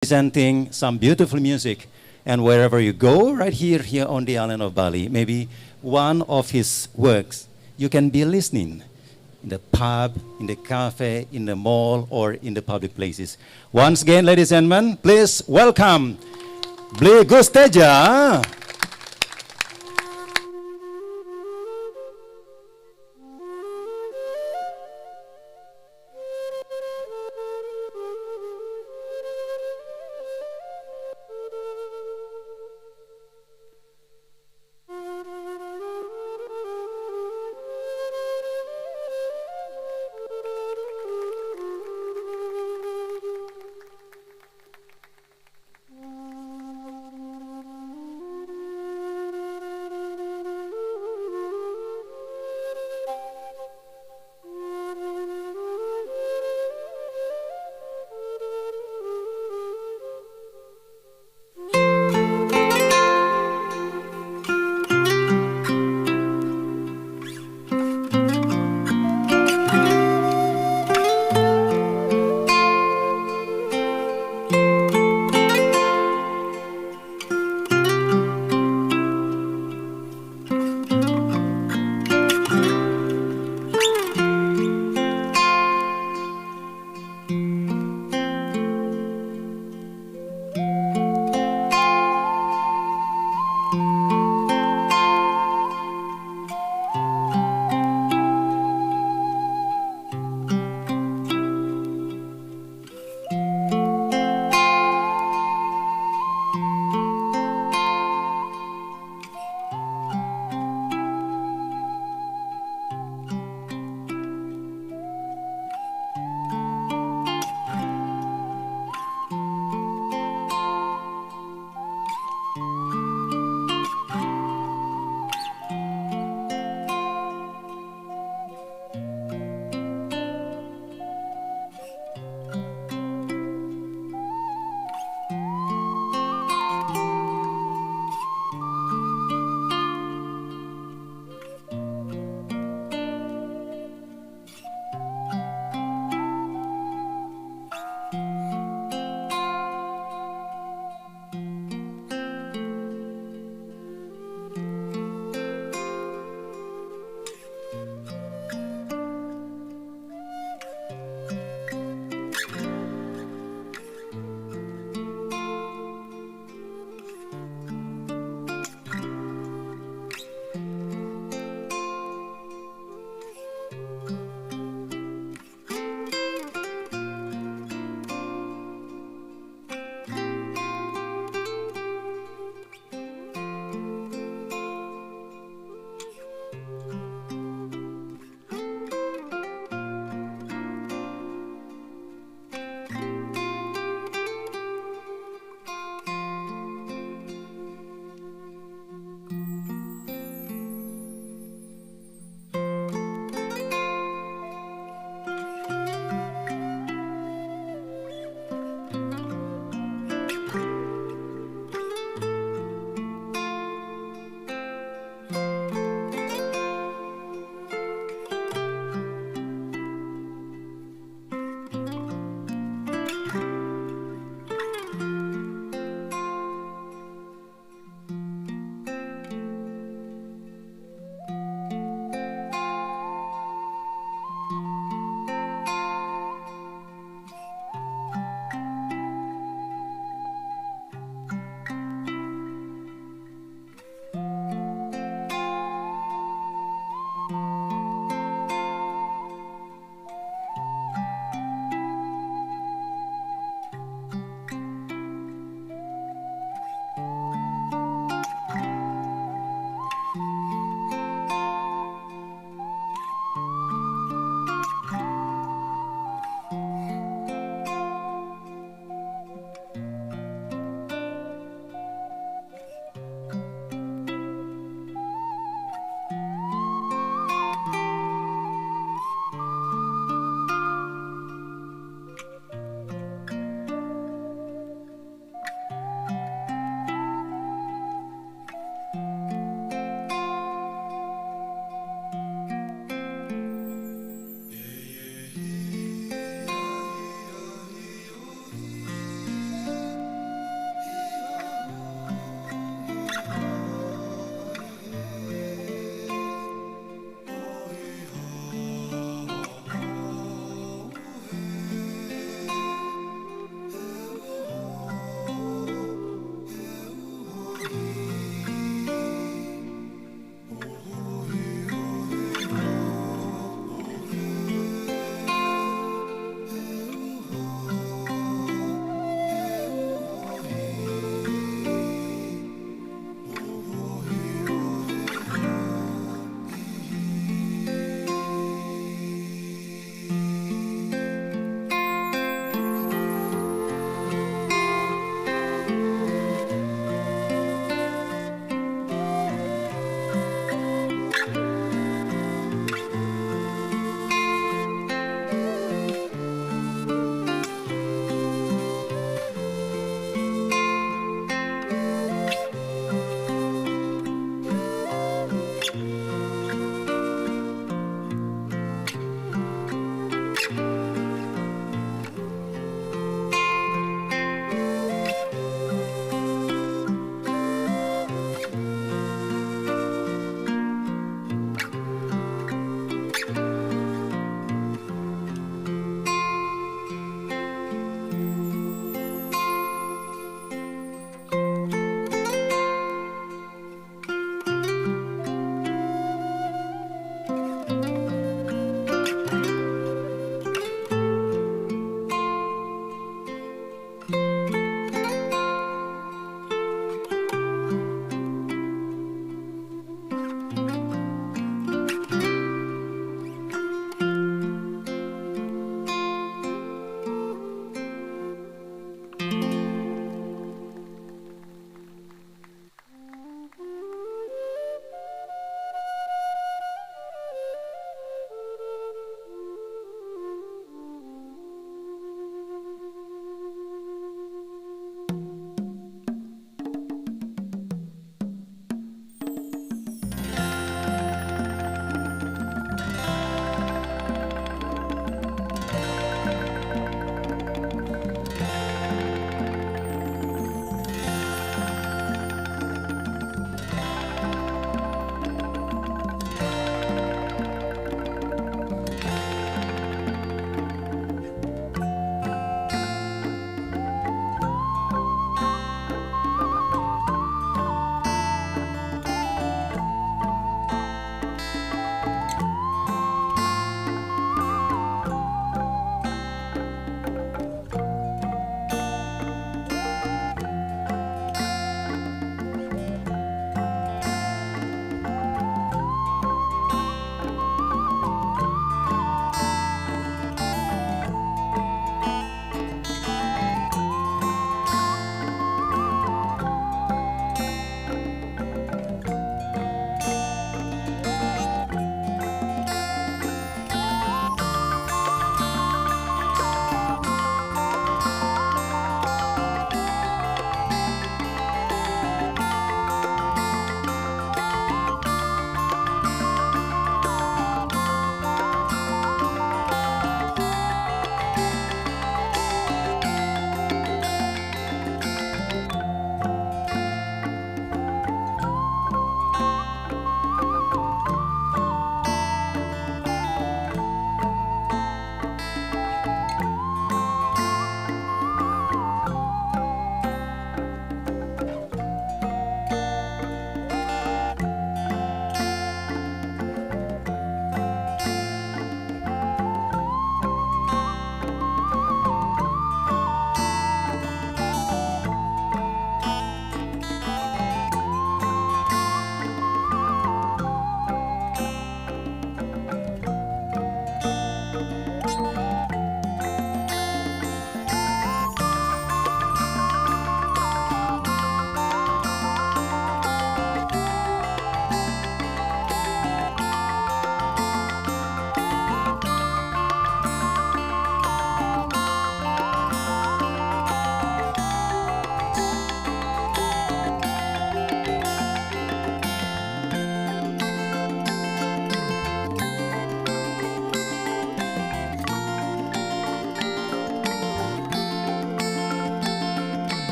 presenting some beautiful music. And wherever you go, right here on the island of Bali, maybe one of his works, you can be listening in the pub, in the cafe, in the mall, or in the public places. Once again, ladies and gentlemen, please welcome Bli Gusteja.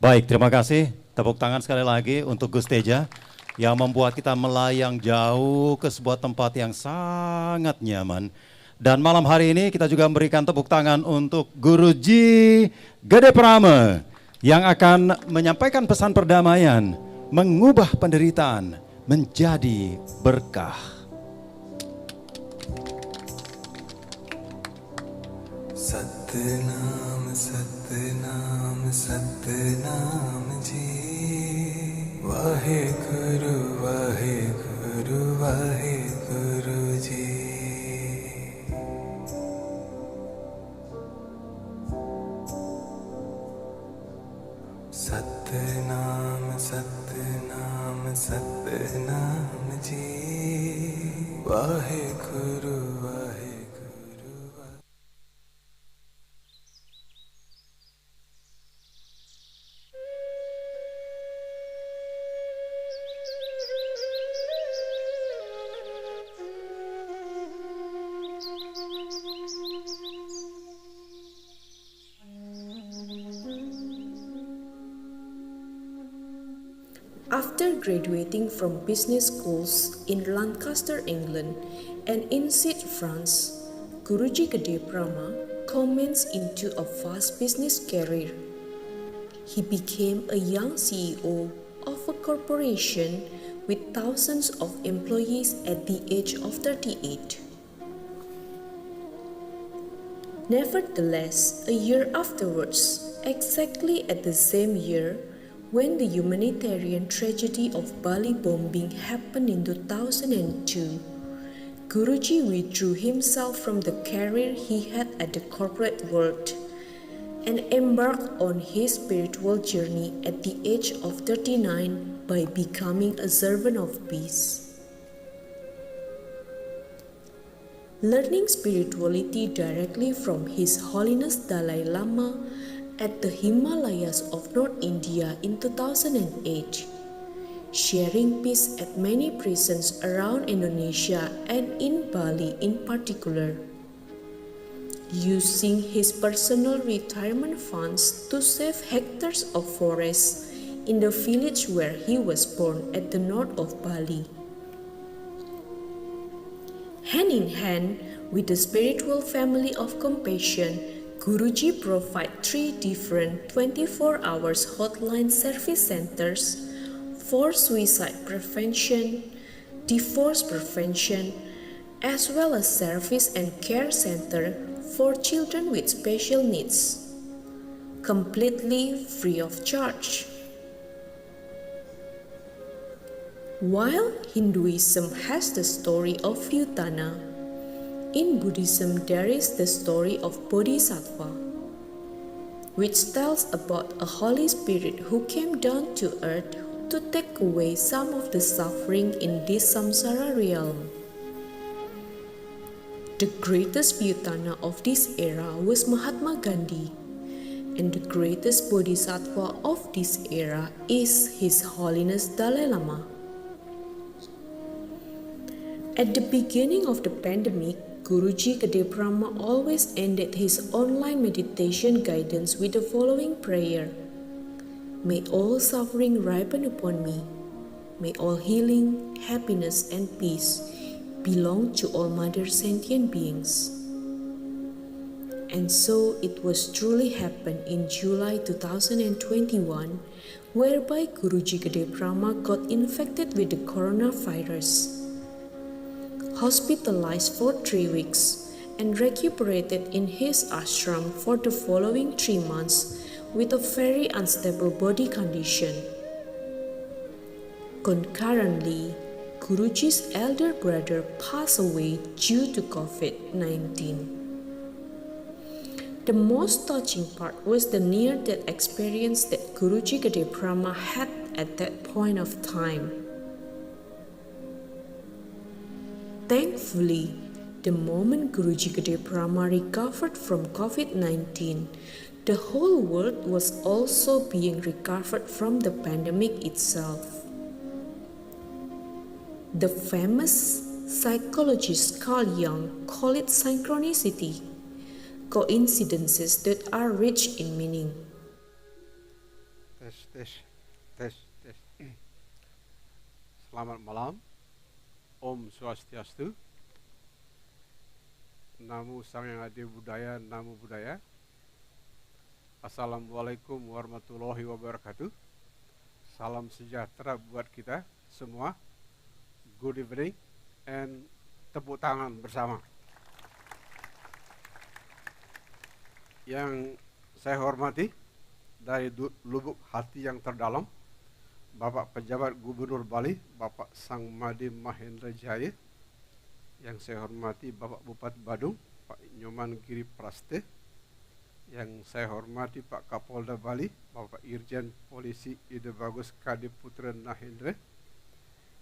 Baik, terima kasih. Tepuk tangan sekali lagi untuk Gus Teja yang membuat kita melayang jauh ke sebuah tempat yang sangat nyaman. Dan malam hari ini kita juga memberikan tepuk tangan untuk Guruji Gede Prama yang akan menyampaikan pesan perdamaian, mengubah penderitaan menjadi berkah. Satnam, Satnam, Satnam ji, Vaheguru, Vaheguru, Vaheguru ji. Satnam, Satnam, Satnam ji, Vaheguru, Vaheguru. After graduating from business schools in Lancaster, England and in Sète, France, Guruji Gede Prama commenced into a vast business career. He became a young CEO of a corporation with thousands of employees at the age of 38. Nevertheless, a year afterwards, exactly at the same year, when the humanitarian tragedy of Bali bombing happened in 2002, Guruji withdrew himself from the career he had at the corporate world and embarked on his spiritual journey at the age of 39 by becoming a servant of peace. Learning spirituality directly from His Holiness Dalai Lama at the Himalayas of North India in 2008, sharing peace at many prisons around Indonesia and in Bali in particular, using his personal retirement funds to save hectares of forests in the village where he was born at the north of Bali. Hand in hand with the spiritual family of compassion, Guruji provides 3 different 24 hours hotline service centers for suicide prevention, divorce prevention, as well as service and care center for children with special needs, completely free of charge. While Hinduism has the story of Yutana, in Buddhism there is the story of Bodhisattva, which tells about a Holy Spirit who came down to earth to take away some of the suffering in this samsara realm. The greatest Yutana of this era was Mahatma Gandhi, and the greatest Bodhisattva of this era is His Holiness Dalai Lama. At the beginning of the pandemic, Guruji Gede Prama always ended his online meditation guidance with the following prayer: May all suffering ripen upon me. May all healing, happiness, and peace belong to all Mother sentient beings. And so it was truly happened in July 2021, whereby Guruji Gede Prama got infected with the coronavirus, hospitalized for 3 weeks, and recuperated in his ashram for the following 3 months with a very unstable body condition. Concurrently, Guruji's elder brother passed away due to COVID-19. The most touching part was the near-death experience that Guruji Gede Prama had at that point of time. Thankfully, the moment Guruji Gede Prama recovered from COVID-19, the whole world was also being recovered from the pandemic itself. The famous psychologist Carl Jung called it synchronicity, coincidences that are rich in meaning. Tes, tes, tes, tes. Selamat malam. Om Swastiastu. Namo Sang Yang Adi Budaya, Namo Budaya. Assalamualaikum warahmatullahi wabarakatuh. Salam sejahtera buat kita semua. Good evening and tepuk tangan bersama. Yang saya hormati dari lubuk hati yang terdalam, Bapak Pejabat Gubernur Bali, Bapak Sang Madi Mahendra Jaya. Yang saya hormati Bapak Bupati Badung, Pak Nyoman Giri Praste. Yang saya hormati Pak Kapolda Bali, Bapak Irjen Polisi Ide Bagus Kadi Putra Nahendra.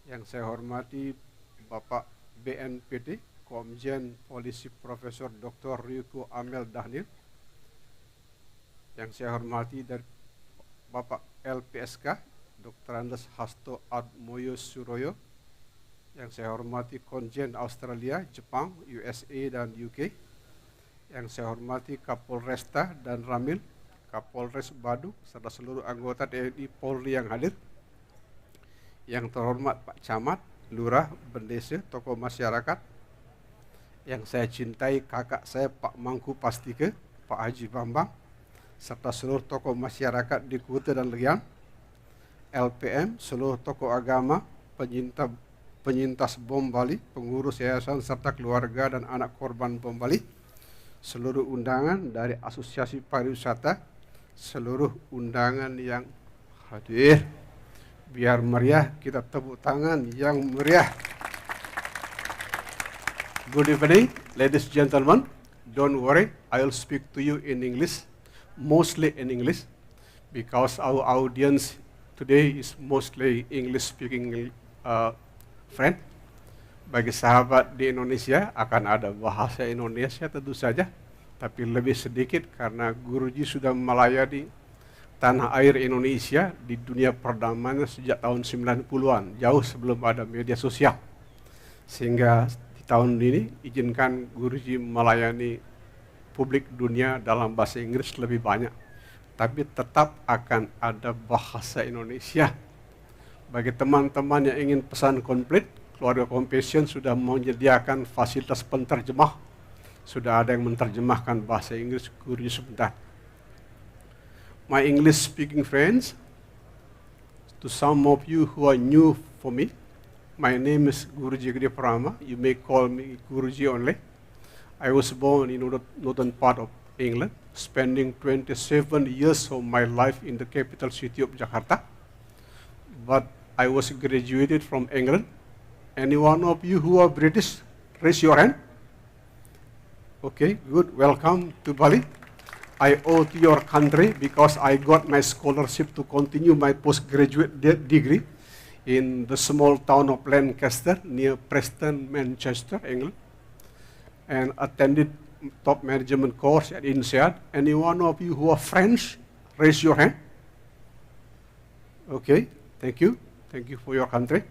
Yang saya hormati Bapak BNPT, Komjen Polisi Profesor Dr. Ryuko Amel Dhanil. Yang saya hormati dari Bapak LPSK, Dr. Andes Hasto Admoyo Suroyo. Yang saya hormati Konjen Australia, Jepang, USA, dan UK. Yang saya hormati Kapolresta dan Ramil, Kapolres Badung, serta seluruh anggota TNI Polri yang hadir. Yang terhormat Pak Camat, Lurah, Bendese, tokoh masyarakat. Yang saya cintai kakak saya Pak Mangku Pastike, Pak Haji Bambang, serta seluruh tokoh masyarakat di Kuta dan Legian, LPM, seluruh tokoh agama, penyintas bom Bali, pengurus yayasan serta keluarga dan anak korban bom Bali, seluruh undangan dari Asosiasi Pariwisata, seluruh undangan yang hadir. Biar meriah, kita tepuk tangan yang meriah. Good evening, ladies and gentlemen. Don't worry, I'll speak to you in English. Mostly in English, because our audience today is mostly English-speaking friend. Bagi sahabat di Indonesia akan ada bahasa Indonesia tentu saja, tapi lebih sedikit karena Guruji sudah melayani tanah air Indonesia di dunia perdamaian sejak tahun 90-an, jauh sebelum ada media sosial. Sehingga di tahun ini izinkan Guruji melayani publik dunia dalam bahasa Inggris lebih banyak, tapi tetap akan ada bahasa Indonesia. Bagi teman-teman yang ingin pesan komplit, Keluarga Compassion sudah menyediakan fasilitas penterjemah. Sudah ada yang menerjemahkan bahasa Inggris Guruji sebentar. My English speaking friends, to some of you who are new for me, my name is Guruji Gede Prama. You may call me Guruji only. I was born in the northern part of England, spending 27 years of my life in the capital city of Jakarta. But I was graduated from England. Any one of you who are British, raise your hand. Okay, good. Welcome to Bali. I owe to your country because I got my scholarship to continue my postgraduate degree in the small town of Lancaster near Preston, Manchester, England, and attended top management course at INSEAD. Any one of you who are French, raise your hand. Okay, thank you. Thank you for your country.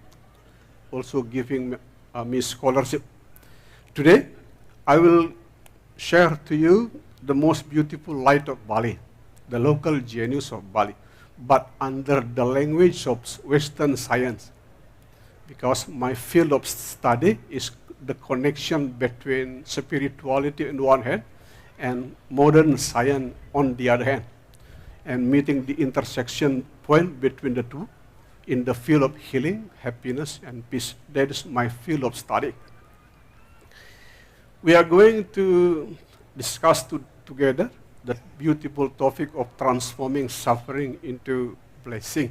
Also giving me scholarship. Today, I will share to you the most beautiful light of Bali, the local genius of Bali, but under the language of Western science, because my field of study is the connection between spirituality on one hand and modern science on the other hand, and meeting the intersection point between the two in the field of healing, happiness, and peace. That is my field of study. We are going to discuss together the beautiful topic of transforming suffering into blessing.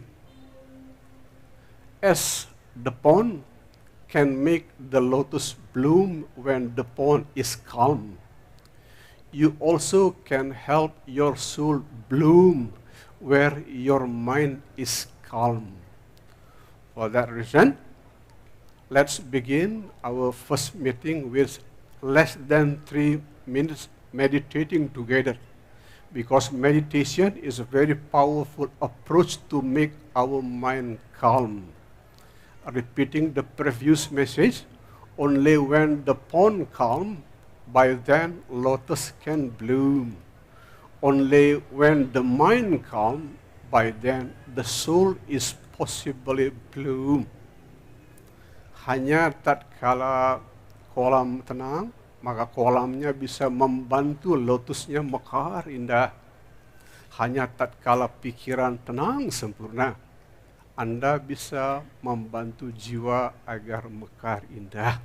As the pond can make the lotus bloom when the pond is calm, you also can help your soul bloom where your mind is calm. For that reason, let's begin our first meeting with less than 3 minutes meditating together, because meditation is a very powerful approach to make our mind calm. Repeating the previous message, only when the pond calm, by then lotus can bloom. Only when the mind calm, by then the soul is possibly bloom. Hanya tatkala kolam tenang, maka kolamnya bisa membantu lotusnya mekar indah. Hanya tatkala pikiran tenang sempurna, Anda bisa membantu jiwa agar mekar indah.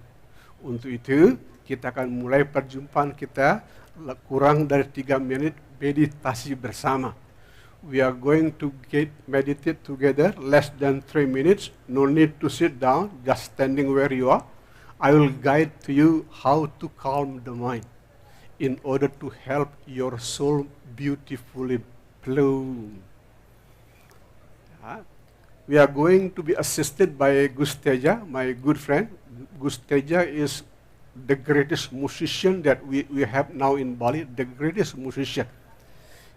Untuk itu, kita akan mulai perjumpaan kita kurang dari 3 menit meditasi bersama. We are going to meditate together less than 3 minutes. No need to sit down, just standing where you are. I will guide to you how to calm the mind in order to help your soul beautifully bloom. We are going to be assisted by Gusteja, my good friend. Gusteja is the greatest musician that we have now in Bali, the greatest musician.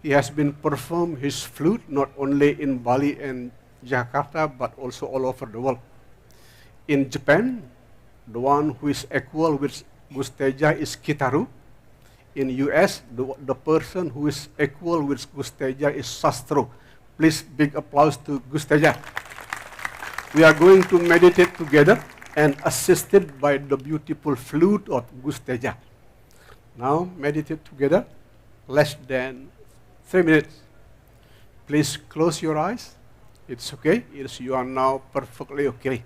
He has been performed his flute not only in Bali and Jakarta, but also all over the world. In Japan, the one who is equal with Gusteja is Kitaru. In US, the person who is equal with Gusteja is Sastro. Please, big applause to Gusteja. We are going to meditate together and assisted by the beautiful flute of Gusteja. Now, meditate together, less than 3 minutes. Please close your eyes. It's okay. You are now perfectly okay.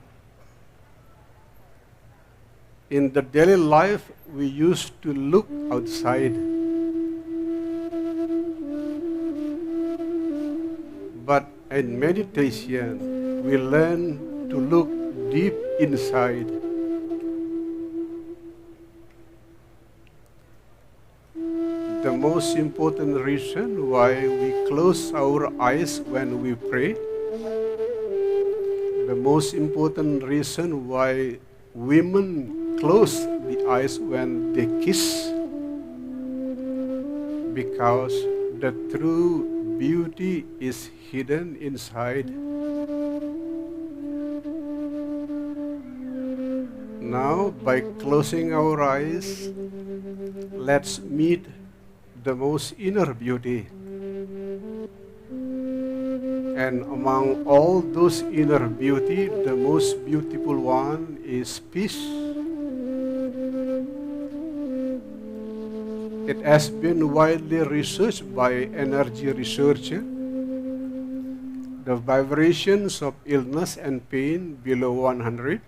In the daily life, we used to look outside. But in meditation, we learn to look deep inside. The most important reason why we close our eyes when we pray, the most important reason why women close the eyes when they kiss, because the true beauty is hidden inside. Now, by closing our eyes, let's meet the most inner beauty. And among all those inner beauty, the most beautiful one is peace. It has been widely researched by energy researchers. The vibrations of illness and pain below 100,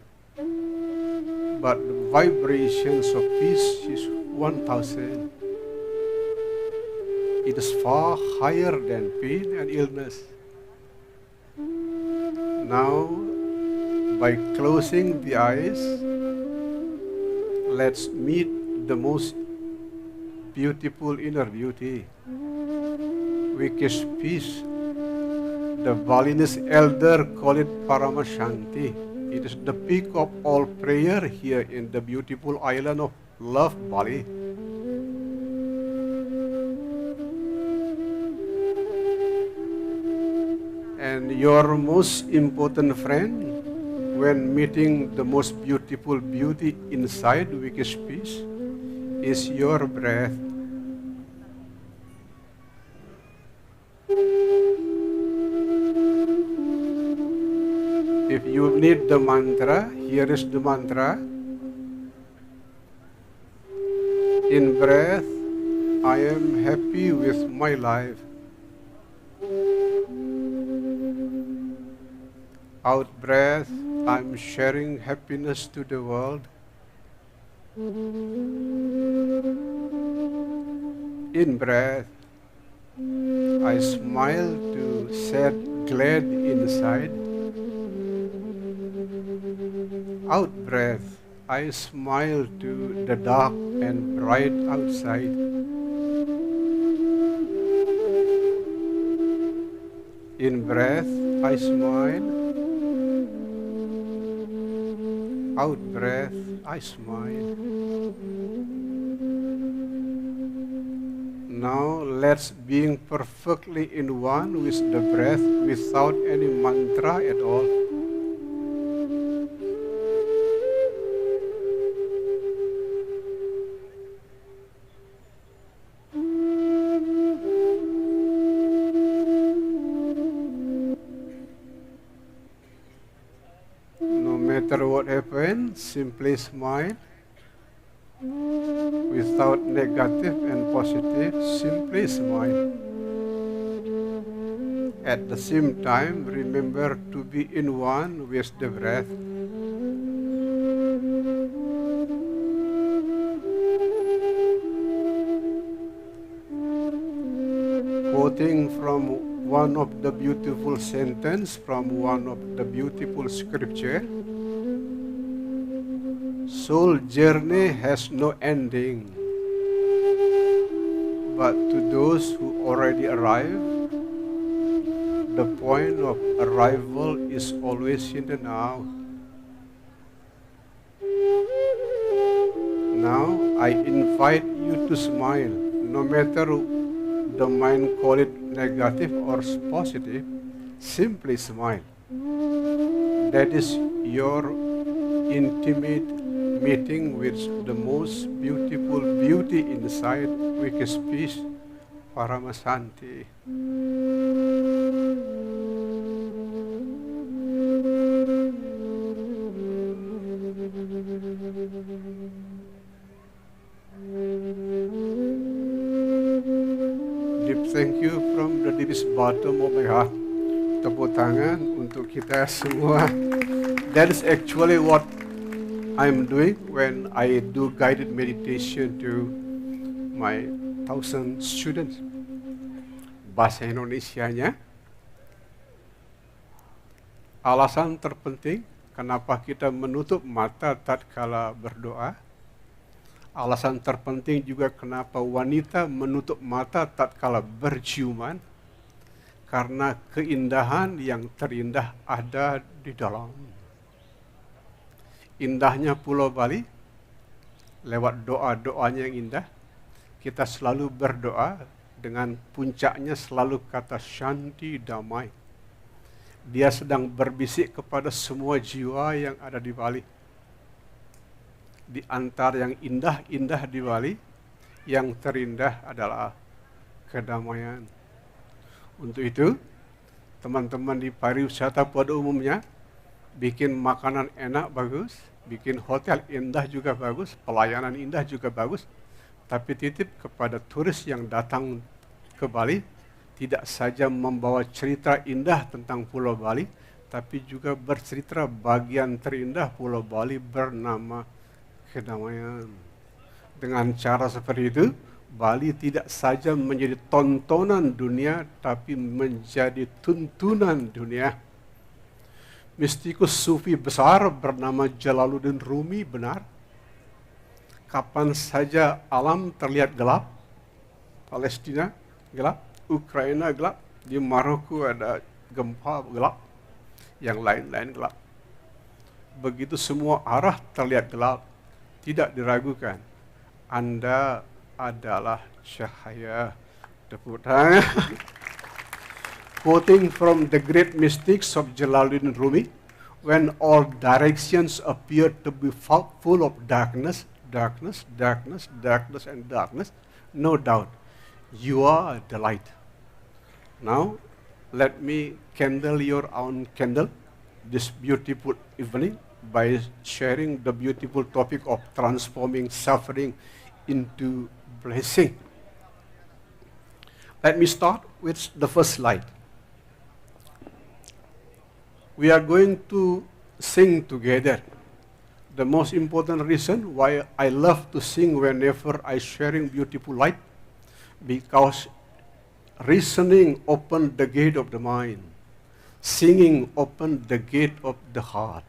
but the vibrations of peace is 1,000. It is far higher than pain and illness. Now, by closing the eyes, let's meet the most beautiful inner beauty, which is peace. The Balinese elder call it Paramashanti. It is the peak of all prayer here in the beautiful island of love, Bali. And your most important friend when meeting the most beautiful beauty inside, which is peace, is your breath. If you need the mantra, here is the mantra. In breath, I am happy with my life. Out breath, I'm sharing happiness to the world. In breath, I smile to sad, glad inside. Out breath, I smile to the dark and bright outside. In breath, I smile. Out breath, I smile. Now let's being perfectly in one with the breath without any mantra at all. simply smile. Without negative and positive, simply smile. At the same time, remember to be in one with the breath. Quoting from one of the beautiful sentence from one of the beautiful scripture, soul journey has no ending, but to those who already arrived, the point of arrival is always in the now. Now I invite you to smile, no matter the mind call it negative or positive, simply smile. That is your intimate meeting with the most beautiful beauty inside, which is peace, Paramasanti. Deep thank you from the deepest bottom of my heart. Tepuk tangan untuk kita semua. That is actually what I'm doing when I do guided meditation to my 1,000 students. Bahasa Indonesianya, alasan terpenting kenapa kita menutup mata tatkala berdoa. Alasan terpenting juga kenapa wanita menutup mata tatkala berciuman. Karena keindahan yang terindah ada di dalam. Indahnya Pulau Bali, lewat doa-doanya yang indah, kita selalu berdoa dengan puncaknya selalu kata Shanti damai. Dia sedang berbisik kepada semua jiwa yang ada di Bali. Di antara yang indah-indah di Bali, yang terindah adalah kedamaian. Untuk itu, teman-teman di pariwisata pada umumnya, bikin makanan enak bagus, bikin hotel indah juga bagus, pelayanan indah juga bagus, tapi titip kepada turis yang datang ke Bali, tidak saja membawa cerita indah tentang Pulau Bali, tapi juga bercerita bagian terindah Pulau Bali bernama kedamaian. Dengan cara seperti itu, Bali tidak saja menjadi tontonan dunia, tapi menjadi tuntunan dunia. Mistikus sufi besar bernama Jalaluddin Rumi benar. Kapan saja alam terlihat gelap, Palestina gelap, Ukraina gelap, di Maroko ada gempa gelap, yang lain-lain gelap. Begitu semua arah terlihat gelap, tidak diragukan, Anda adalah cahaya. Tepuk tangan. Quoting from the great mystics of Jalaluddin Rumi, when all directions appear to be full of darkness, darkness, darkness, darkness, and darkness, no doubt, you are the light. Now, let me kindle your own candle this beautiful evening by sharing the beautiful topic of transforming suffering into blessing. Let me start with the first slide. We are going to sing together. The most important reason why I love to sing whenever I sharing beautiful light, because reasoning open the gate of the mind. Singing open the gate of the heart.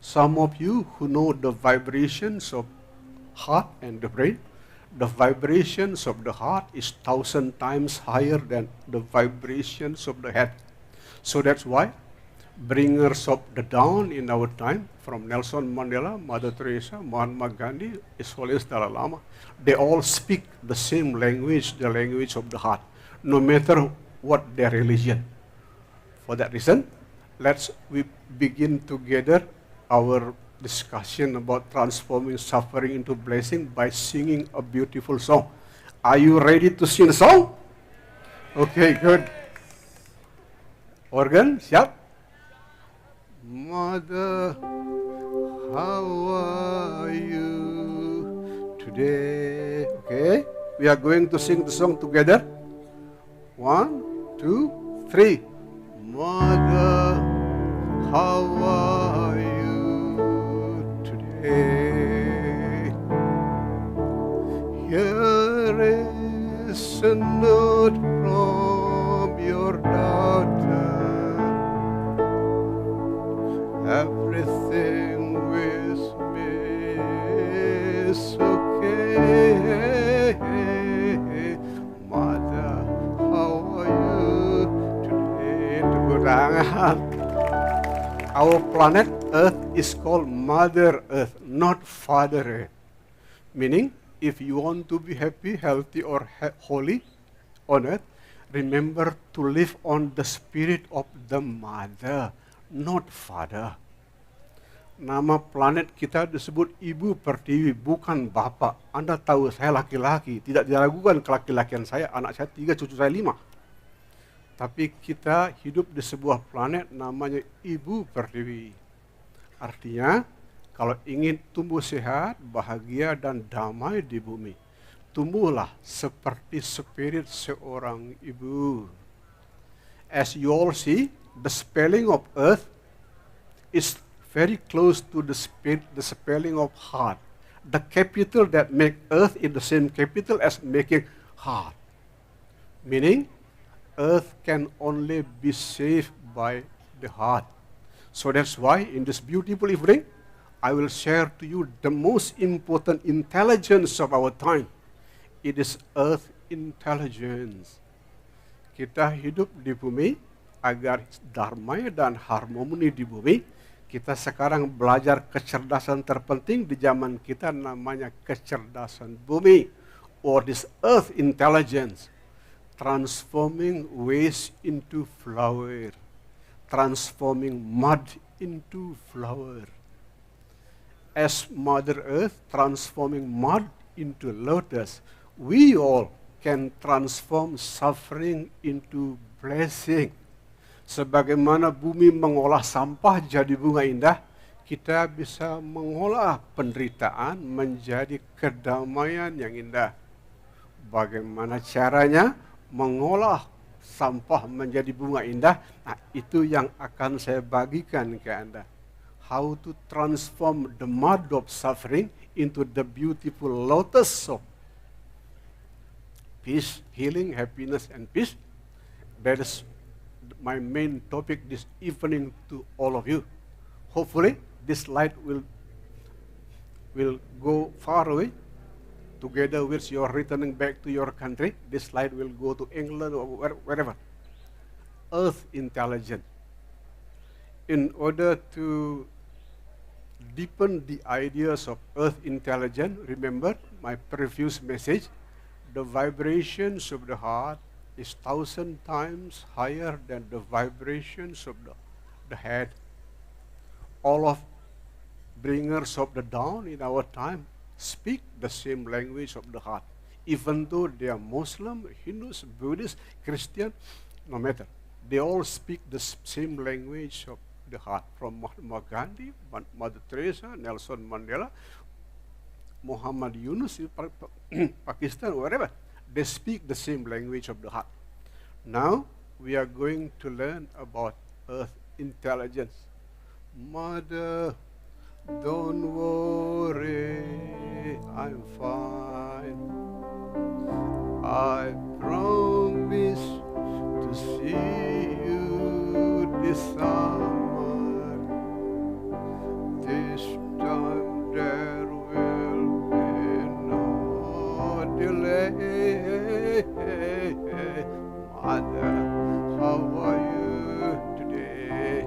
Some of you who know the vibrations of heart and the brain, the vibrations of the heart is 1,000 times higher than the vibrations of the head. So that's why bringers of the dawn in our time, from Nelson Mandela, Mother Teresa, Mahatma Gandhi, as well as Dalai Lama, they all speak the same language, the language of the heart, no matter what their religion. For that reason, we begin together our discussion about transforming suffering into blessing by singing a beautiful song. Are you ready to sing the song? Okay, good. Organ, siap? Mother how are you today? Okay, we are going to sing the song together. 1, 2, 3. Mother, how are you today? Here is a note from your daughter. Everything with me is okay. Mother, how are you today? Tepuk tangan. Our planet Earth is called Mother Earth, not Father Earth. Meaning, if you want to be happy, healthy, or holy on Earth, remember to live on the spirit of the Mother, not Father. Nama planet kita disebut Ibu Pertiwi, bukan Bapak. Anda tahu saya laki-laki, tidak diragukan kelaki-lakian saya, anak saya 3, cucu saya 5. Tapi kita hidup di sebuah planet namanya Ibu Pertiwi. Artinya, kalau ingin tumbuh sehat, bahagia, dan damai di bumi, tumbuhlah seperti spirit seorang ibu. As you all see, the spelling of earth is very close to the spelling of heart. The capital that make earth is the same capital as making heart. Meaning, earth can only be saved by the heart. So that's why in this beautiful evening, I will share to you the most important intelligence of our time. It is earth intelligence. Kita hidup di bumi agar damai dan harmoni di bumi. Kita sekarang belajar kecerdasan terpenting di zaman kita namanya kecerdasan bumi, or this earth intelligence. Transforming waste into flower, transforming mud into flower. As Mother Earth transforming mud into lotus, we all can transform suffering into blessing. Sebagaimana bumi mengolah sampah jadi bunga indah, kita bisa mengolah penderitaan menjadi kedamaian yang indah. Bagaimana caranya mengolah sampah menjadi bunga indah? Nah, itu yang akan saya bagikan ke Anda. How to transform the mud of suffering into the beautiful lotus of peace, healing, happiness, and peace. That is my main topic this evening to all of you. Hopefully, this light will go far away. Together with your returning back to your country, this light will go to England or wherever. Earth intelligence. In order to deepen the ideas of earth intelligence, remember my previous message, the vibrations of the heart is 1,000 times higher than the vibrations of the head. All of bringers of the dawn in our time speak the same language of the heart. Even though they are Muslim, Hindus, Buddhists, Christian, no matter. They all speak the same language of the heart. From Mahatma Gandhi, Mother Teresa, Nelson Mandela, Muhammad Yunus in Pakistan, wherever. They speak the same language of the heart. Now, we are going to learn about earth intelligence. Mother, don't worry, I'm fine. I promise to see you this summer. This time there will be no delay. Mother, how are you today?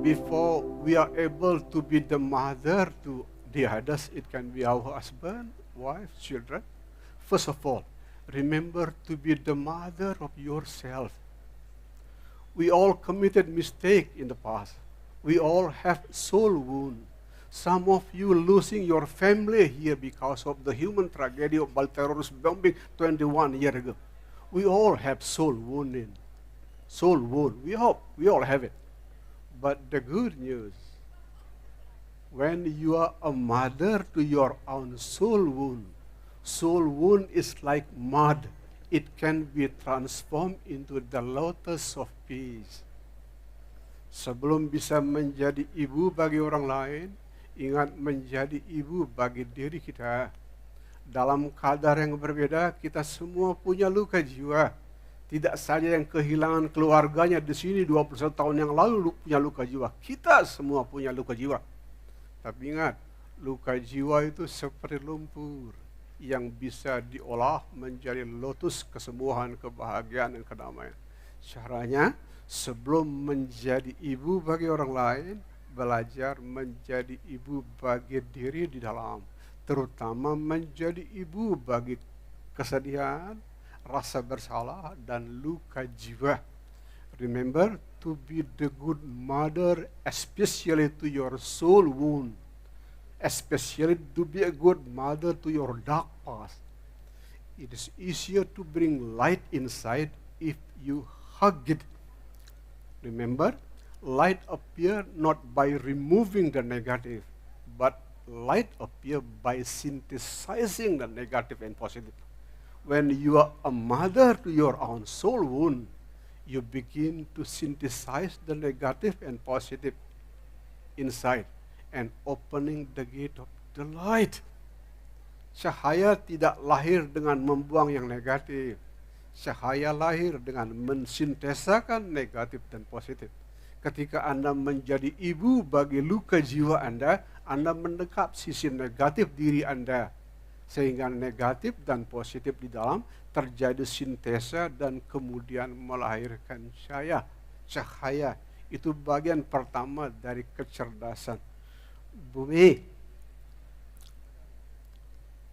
Before we are able to be the mother to the others, it can be our husband, wife, children. First of all, remember to be the mother of yourself. We all committed mistake in the past. We all have soul wound. Some of you losing your family here because of the human tragedy of terrorist bombing 21 years ago. We all have soul wounding. Soul wound. We all have it. But the good news, When you are a mother to your own soul wound is like mud. It can be transformed into the lotus of peace. Sebelum bisa menjadi ibu bagi orang lain, ingat menjadi ibu bagi diri kita. Dalam kadar yang berbeda, kita semua punya luka jiwa. Tidak saja yang kehilangan keluarganya di sini 21 tahun yang lalu punya luka jiwa. Kita semua punya luka jiwa. Tapi ingat, luka jiwa itu seperti lumpur yang bisa diolah menjadi lotus kesembuhan, kebahagiaan, dan kedamaian. Caranya, sebelum menjadi ibu bagi orang lain, belajar menjadi ibu bagi diri di dalam. Terutama menjadi ibu bagi kesedihan, rasa bersalah, dan luka jiwa. Remember to be the good mother, especially to your soul wound. Especially to be a good mother to your dark past. It is easier to bring light inside if you hug it. Remember, light appears not by removing the negative, but light appears by synthesizing the negative and positive. When you are a mother to your own soul wound, you begin to synthesize the negative and positive inside and opening the gate of the light. Cahaya tidak lahir dengan membuang yang negatif. Cahaya lahir dengan mensintesakan negatif dan positif. Ketika Anda menjadi ibu bagi luka jiwa Anda mendekap sisi negatif diri Anda. Sehingga negatif dan positif di dalam terjadi sintesa dan kemudian melahirkan cahaya. Cahaya itu bagian pertama dari kecerdasan bumi.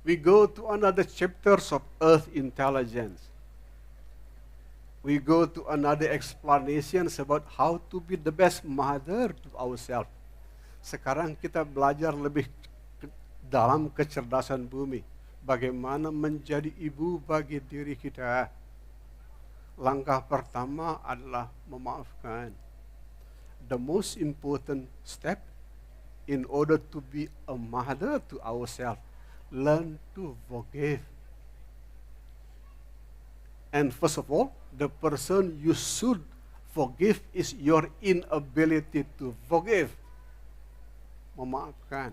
We go to another chapters of earth intelligence. We go to another explanations about how to be the best mother to ourselves. Sekarang kita belajar lebih dalam kecerdasan bumi. Bagaimana menjadi ibu bagi diri kita. Langkah pertama adalah memaafkan. The most important step in order to be a mother to ourselves, learn to forgive. And first of all, the person you should forgive is your inability to forgive. Memaafkan.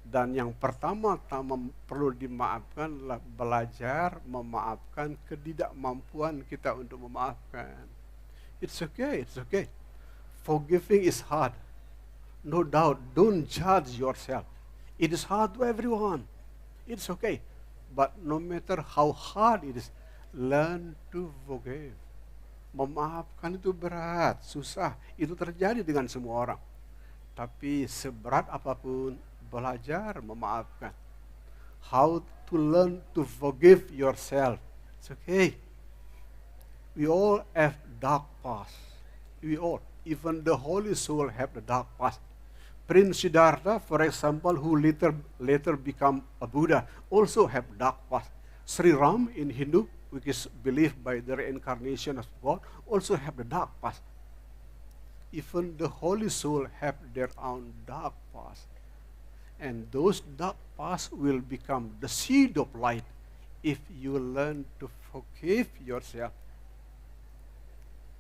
Dan yang pertama-tama perlu dimaafkan adalah belajar memaafkan ketidakmampuan kita untuk memaafkan. It's okay. Forgiving is hard. No doubt, don't judge yourself. It is hard to everyone. It's okay. But no matter how hard it is, learn to forgive. Memaafkan itu berat, susah. Itu terjadi dengan semua orang. Tapi seberat apapun, belajar memaafkan. How to learn to forgive yourself. It's okay. We all have dark past. We all, even the holy soul have the dark past. Prince Siddhartha, for example, who later become a Buddha, also have dark past. Sri Ram in Hindu, which is believed by the reincarnation of God, also have the dark past. Even the holy soul have their own dark past. And those dark past will become the seed of light if you learn to forgive yourself.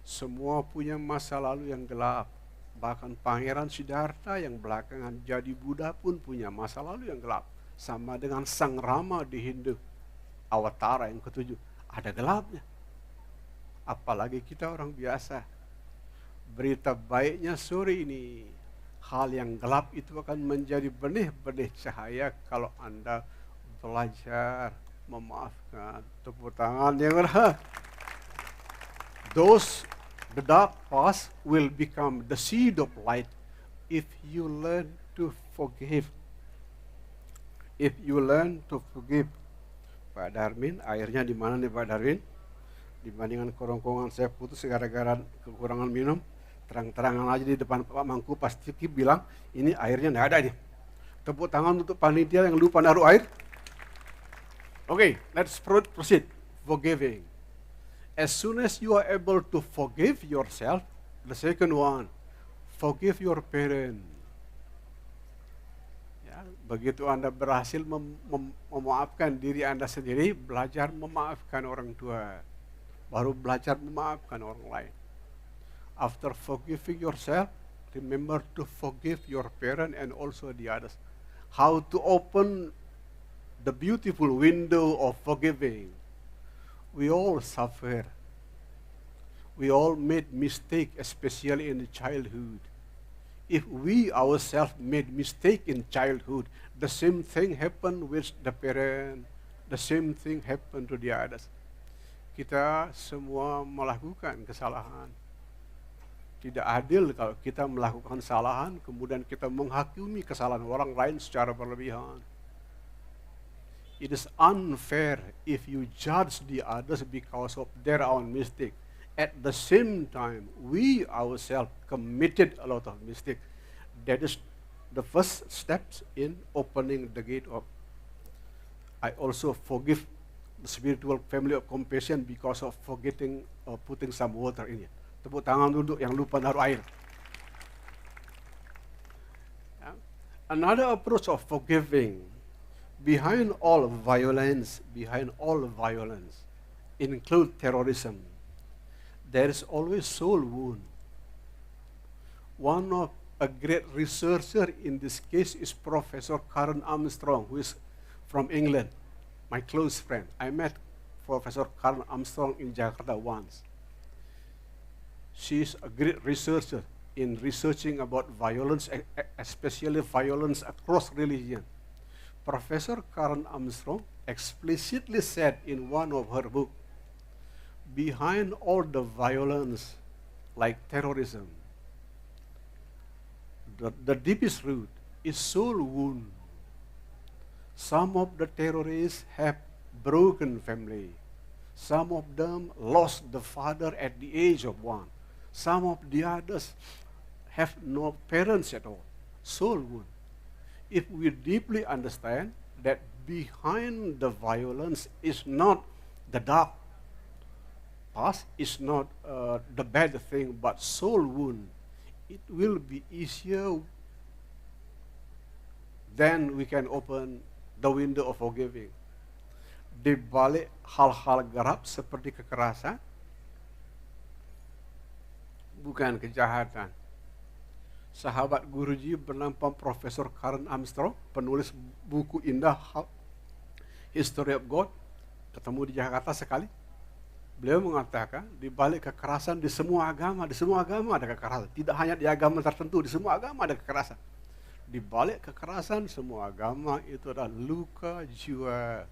Semua punya masa lalu yang gelap. Bahkan Pangeran Siddhartha yang belakangan jadi Buddha pun punya masa lalu yang gelap. Sama dengan Sang Rama di Hindu. Awatara yang ketujuh. Ada gelapnya. Apalagi kita orang biasa. Berita baiknya sore ini. Hal yang gelap itu akan menjadi benih-benih cahaya kalau Anda belajar memaafkan. Tepuk tangan yang berat. The dark past will become the seed of light if you learn to forgive. If you learn to forgive. Pak Darmin, airnya di mana nih Pak Darmin? Dibandingkan kerongkongan saya putus gara-gara kekurangan minum. Terang-terangan aja di depan Pak Mangku pasti bilang, ini airnya nggak ada nih. Tepuk tangan untuk panitia yang lupa naruh air. Okay, let's proceed. Forgiving. As soon as you are able to forgive yourself, the second one, forgive your parent. Ya, begitu Anda berhasil memaafkan diri Anda sendiri, belajar memaafkan orang tua, baru belajar memaafkan orang lain. After forgiving yourself, remember to forgive your parent and also the others. How to open the beautiful window of forgiving. We all suffer. We all made mistake, especially in childhood. If we ourselves made mistake in childhood, the same thing happened with the parent, the same thing happened to the others. Kita semua melakukan kesalahan. Tidak adil kalau kita melakukan kesalahan, kemudian kita menghakimi kesalahan orang lain secara berlebihan. It is unfair if you judge the others because of their own mistake. At the same time, we ourselves committed a lot of mistakes. That is the first steps in opening the gate of. I also forgive the spiritual family of compassion because of forgetting or putting some water in it. Tepuk tangan dulu yang lupa naruh air. Another approach of forgiving, behind all violence, include terrorism. There is always soul wound. One of a great researcher in this case is Professor Karen Armstrong, who is from England, my close friend. I met Professor Karen Armstrong in Jakarta once. She is a great researcher in researching about violence, especially violence across religion. Professor Karen Armstrong explicitly said in one of her books, behind all the violence like terrorism, the deepest root is soul wound. Some of the terrorists have broken family. Some of them lost the father at the age of 1. Some of the others have no parents at all. Soul wound. If we deeply understand that behind the violence is not the dark past, is not the bad thing, but soul wound, it will be easier. Then we can open the window of forgiving. Di balik hal-hal garap seperti kekerasan, bukan kejahatan. Sahabat Guruji bernama Profesor Karen Armstrong, penulis buku indah History of God, ketemu di Jakarta sekali. Beliau mengatakan, di balik kekerasan di semua agama ada kekerasan. Tidak hanya di agama tertentu, di semua agama ada kekerasan. Di balik kekerasan semua agama itu adalah luka jiwa.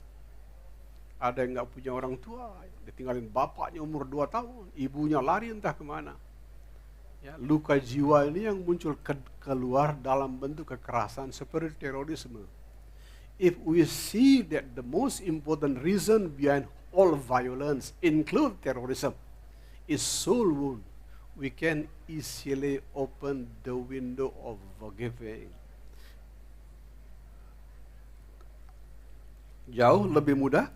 Ada yang nggak punya orang tua, ditinggalin bapaknya umur 2 tahun, ibunya lari entah kemana. Ya, luka jiwa ini yang muncul keluar dalam bentuk kekerasan seperti terorisme. If we see that the most important reason behind all violence, include terrorism, is soul wound, we can easily open the window of forgiving. Jauh lebih mudah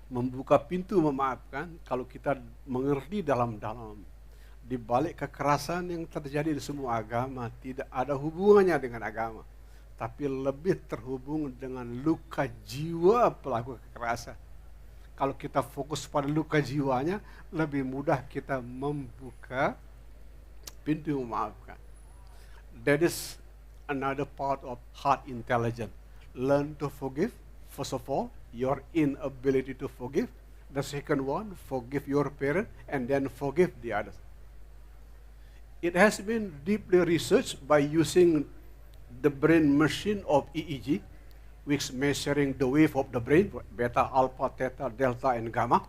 membuka pintu memaafkan kalau kita mengerti dalam-dalam. Di balik kekerasan yang terjadi di semua agama tidak ada hubungannya dengan agama, tapi lebih terhubung dengan luka jiwa pelaku kekerasan. Kalau kita fokus pada luka jiwanya, lebih mudah kita membuka pintu memaafkan. That is another part of heart intelligence. Learn to forgive. First of all, your inability to forgive. The second one, forgive your parent, and then forgive the others. It has been deeply researched by using the brain machine of EEG, which is measuring the wave of the brain, beta, alpha, theta, delta, and gamma.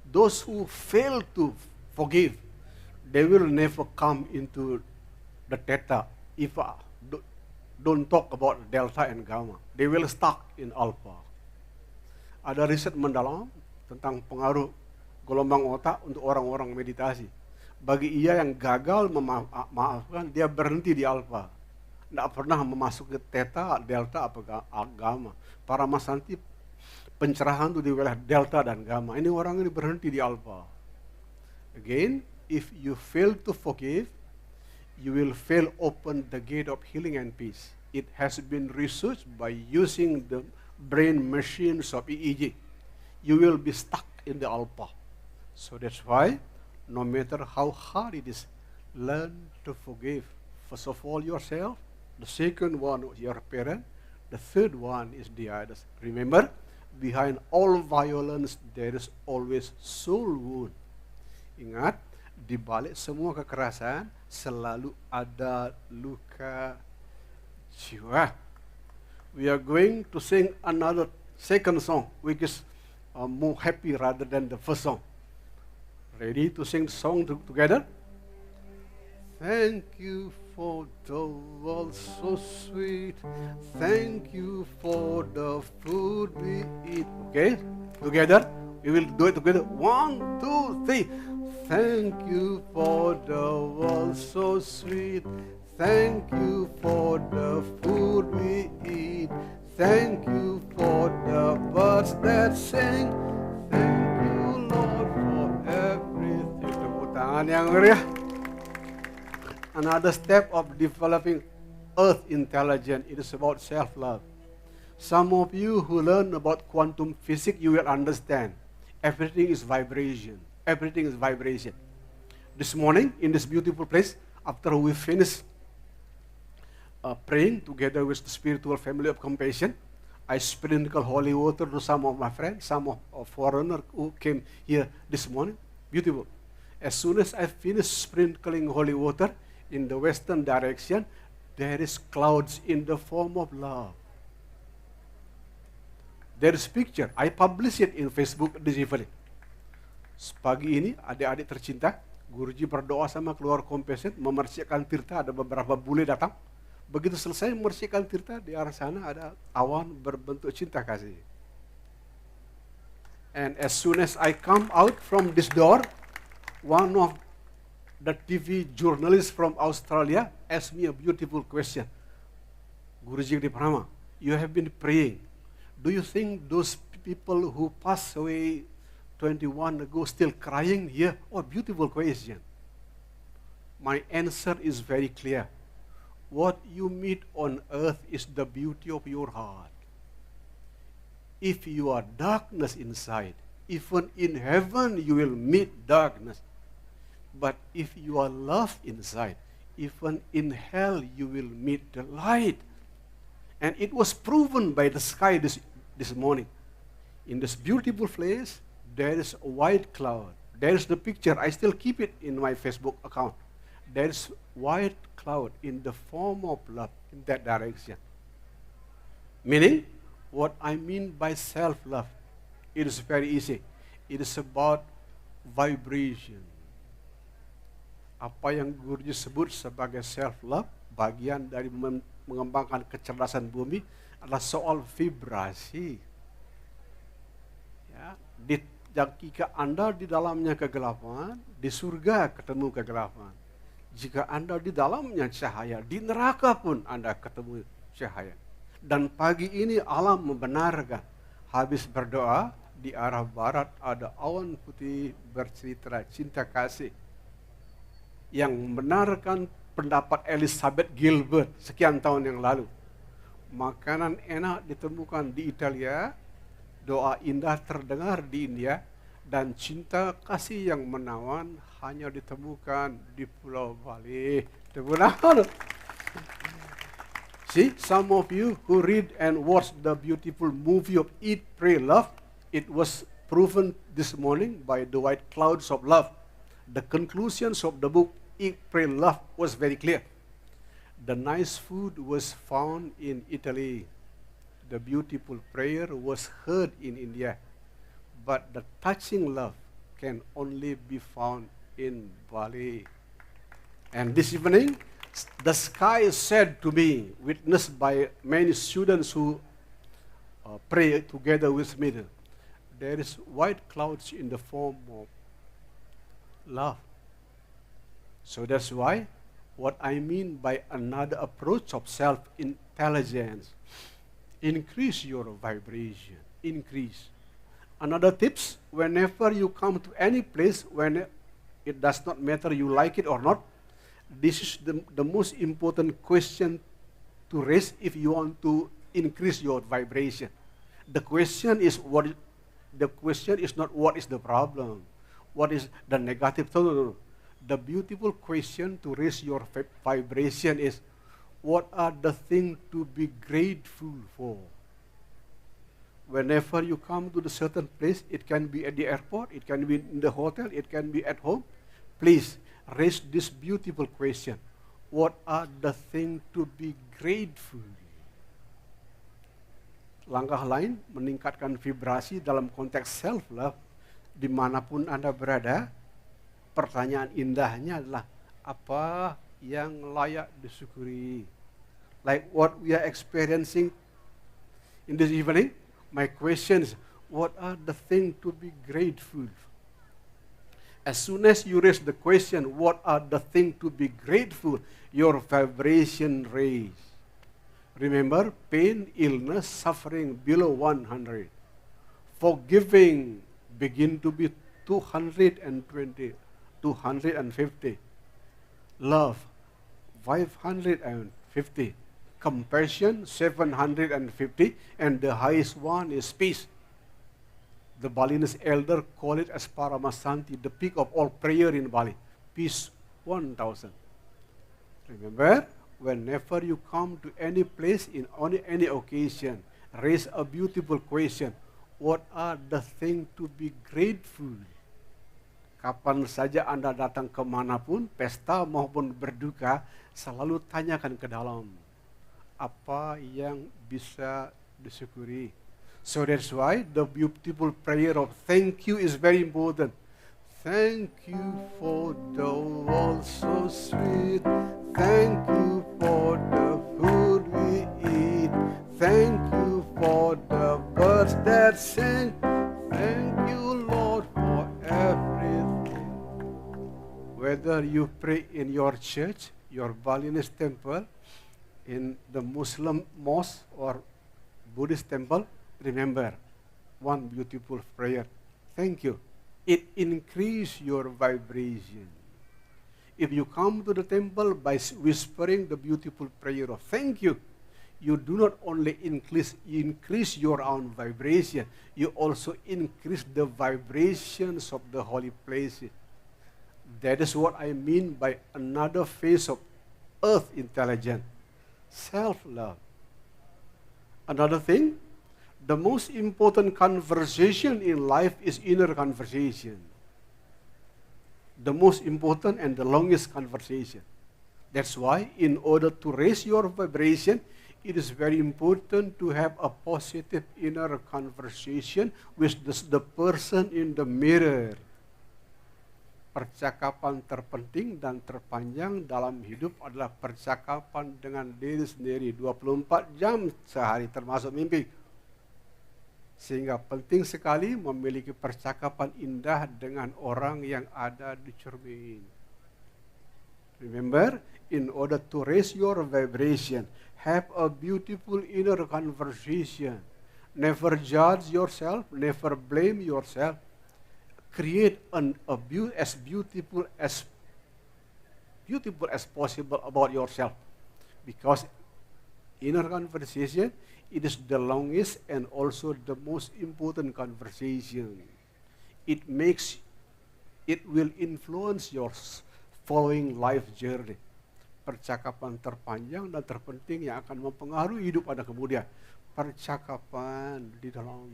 Those who fail to forgive, they will never come into the theta. If don't talk about delta and gamma, they will stuck in alpha. Ada riset mendalam tentang pengaruh gelombang otak untuk orang-orang meditasi. Bagi ia yang gagal memaafkan, dia berhenti di alpha. Tidak pernah memasuki theta, delta, atau gamma. Para masanti pencerahan itu di wilayah delta dan gamma. Ini orang ini berhenti di alpha. Again, if you fail to forgive, you will fail open the gate of healing and peace. It has been researched by using the brain machines of EEG. You will be stuck in the alpha. So that's why, no matter how hard it is, learn to forgive. First of all, yourself. The second one, your parent. The third one is the others. Remember, behind all violence, there is always soul wound. Ingat, di balik semua kekerasan, selalu ada luka jiwa. We are going to sing another second song, which is more happy rather than the first song. Ready to sing the song together? Thank you for the world so sweet. Thank you for the food we eat. Okay, together. We will do it together. 1, 2, 3. Thank you for the world so sweet. Thank you for the food we eat. Thank you for the birds that sing. Thank you, Lord, for everything. Tepuk tangan yang meriah. Another step of developing earth intelligence, it is about self-love. Some of you who learn about quantum physics, you will understand. Everything is vibration. Everything is vibration. This morning, in this beautiful place, after we finish praying together with the spiritual family of compassion, I sprinkle holy water to some of my friends, some of foreigners who came here this morning. Beautiful. As soon as I finish sprinkling holy water in the western direction, there is clouds in the form of love. There is picture. I publish it in Facebook this evening. Pagi ini, adik-adik tercinta, Guruji berdoa sama keluarga compassion, memercikan tirta, ada beberapa bule datang. Begitu selesai memercikan tirta, di arah sana ada awan berbentuk cinta kasih. And as soon as I come out from this door, one of the TV journalists from Australia asked me a beautiful question. Guruji Pranama, you have been praying. Do you think those people who passed away 21 ago still crying here? Oh, beautiful question. My answer is very clear. What you meet on earth is the beauty of your heart. If you are darkness inside, even in heaven you will meet darkness. But if you are love inside, even in hell you will meet the light. And it was proven by the sky this morning. In this beautiful place, there is a white cloud. There is the picture. I still keep it in my Facebook account. There is white cloud in the form of love in that direction. Meaning, what I mean by self-love, it is very easy. It is about vibration. Apa yang Guruji sebut sebagai self-love, bagian dari mengembangkan kecerdasan bumi adalah soal vibrasi. Ya, jika Anda di dalamnya kegelapan, di surga ketemu kegelapan. Jika Anda di dalamnya cahaya, di neraka pun Anda ketemu cahaya. Dan pagi ini alam membenarkan. Habis berdoa, di arah barat ada awan putih bercerita cinta kasih. Yang membenarkan pendapat Elizabeth Gilbert sekian tahun yang lalu. Makanan enak ditemukan di Italia, doa indah terdengar di India, dan cinta kasih yang menawan hanya ditemukan di Pulau Bali. See, some of you who read and watch the beautiful movie of Eat, Pray, Love, it was proven this morning by the white clouds of love. The conclusions of the book Eat, Pray, Love was very clear. The nice food was found in Italy. The beautiful prayer was heard in India. But the touching love can only be found in Bali. And this evening, the sky is said to me, witnessed by many students who pray together with me. There is white clouds in the form of love. So that's why what I mean by another approach of self-intelligence, increase your vibration, increase. Another tips, whenever you come to any place, when it does not matter you like it or not, this is the most important question to raise if you want to increase your vibration. The question is not what is the problem, what is the negative. No. The beautiful question to raise your vibration is, what are the things to be grateful for? Whenever you come to the certain place, it can be at the airport, it can be in the hotel, it can be at home. Please raise this beautiful question. What are the things to be grateful? Langkah lain, meningkatkan vibrasi dalam konteks self-love, dimanapun Anda berada, pertanyaan indahnya adalah, apa yang layak disyukuri? Like what we are experiencing in this evening, my question is, what are the things to be grateful for? As soon as you raise the question, what are the things to be grateful, your vibration raise. Remember, pain, illness, suffering below 100. Forgiving begin to be 220, 250. Love, 550. Compassion, 750. And the highest one is peace. The Balinese elder call it as Paramasanti, the peak of all prayer in Bali. Peace 1000. Remember, whenever you come to any place, on any occasion, raise a beautiful question. What are the things to be grateful? Kapan saja Anda datang kemanapun, pesta maupun berduka, selalu tanyakan ke dalam. Apa yang bisa disyukuri? So that's why the beautiful prayer of thank you is very important. Thank you for the world so sweet. Thank you for the food we eat. Thank you for the birds that sing. Thank you, Lord, for everything. Whether you pray in your church, your Balinese temple, in the Muslim mosque or Buddhist temple, remember one beautiful prayer. Thank you. It increases your vibration. If you come to the temple by whispering the beautiful prayer of thank you, you do not only increase your own vibration, you also increase the vibrations of the holy places. That is what I mean by another phase of earth intelligence, self-love. Another thing, the most important conversation in life is inner conversation. The most important and the longest conversation. That's why in order to raise your vibration, it is very important to have a positive inner conversation with the person in the mirror. Percakapan terpenting dan terpanjang dalam hidup adalah percakapan dengan diri sendiri 24 jam sehari termasuk mimpi. Sehingga penting sekali memiliki percakapan indah dengan orang yang ada di cermin. Remember, in order to raise your vibration, have a beautiful inner conversation. Never judge yourself, never blame yourself. Create as beautiful as possible about yourself. Because inner conversation, it is the longest and also the most important conversation. It will influence your following life journey. Percakapan terpanjang dan terpenting yang akan mempengaruhi hidup Anda kemudian. Percakapan di dalam.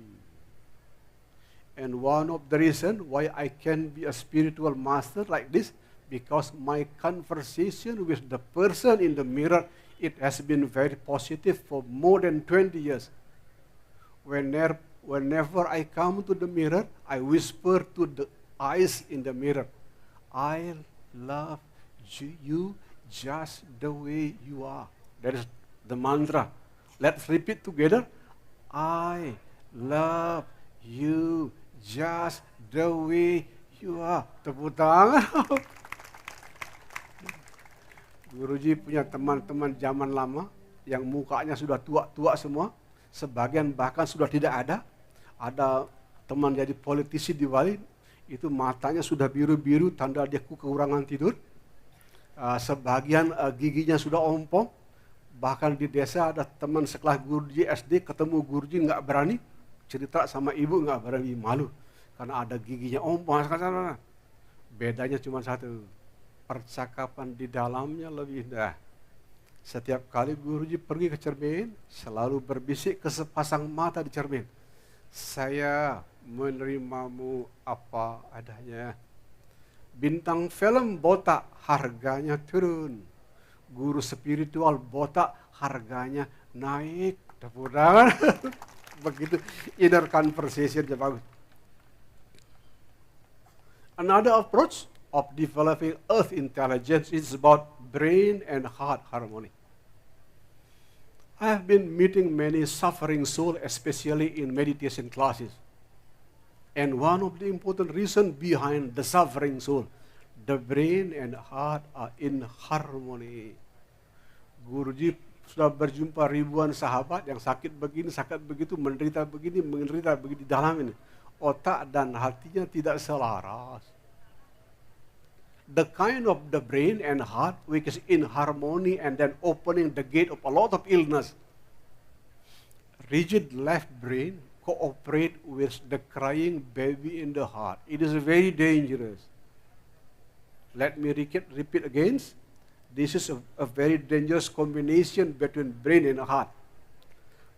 And one of the reasons why I can be a spiritual master like this, because my conversation with the person in the mirror, it has been very positive for more than 20 years. Whenever I come to the mirror, I whisper to the eyes in the mirror, I love you just the way you are. That is the mantra. Let's repeat together. I love you just the way you are. Tepuk tangan. Guruji punya teman-teman zaman lama yang mukanya sudah tua-tua semua. Sebagian bahkan sudah tidak ada. Ada teman jadi politisi di Bali, itu matanya sudah biru-biru, tanda dia kekurangan tidur. Sebagian giginya sudah ompong. Bahkan di desa ada teman sekelas guruji SD ketemu guruji nggak berani cerita sama ibu, nggak berani, malu karena ada giginya. Bedanya cuma satu, percakapan di dalamnya lebih indah. Setiap kali guruji pergi ke cermin, selalu berbisik ke sepasang mata di cermin, saya menerimamu apa adanya. Bintang film botak, harganya turun. Guru spiritual botak, harganya naik. Tepuk tangan. Begitu inner conversation bagus. Another approach of developing earth intelligence is about brain and heart harmony. I have been meeting many suffering souls, especially in meditation classes. And one of the important reasons behind the suffering soul, the brain and heart are in harmony. Guruji sudah berjumpa ribuan sahabat yang sakit begini, sakit begitu, menderita begini di dalam ini. Otak dan hatinya tidak selaras. The kind of the brain and heart which is in harmony and then opening the gate of a lot of illness. Rigid left brain cooperate with the crying baby in the heart. It is very dangerous. Let me repeat again. This is a very dangerous combination between brain and heart.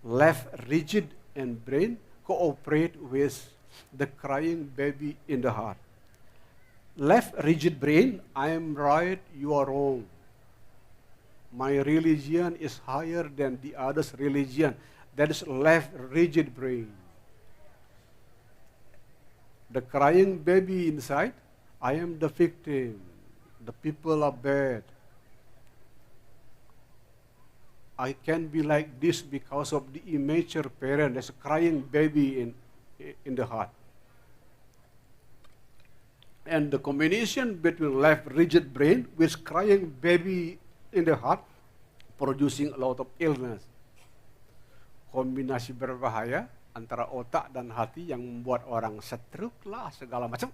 Left rigid and brain cooperate with the crying baby in the heart. Left rigid brain, I am right, you are wrong. My religion is higher than the other's religion. That is left rigid brain. The crying baby inside, I am the victim. The people are bad. I can be like this because of the immature parent. There's a crying baby in the heart. And the combination between left rigid brain with crying baby in the heart producing a lot of illness. Kombinasi berbahaya antara otak dan hati yang membuat orang stroke lah segala macam.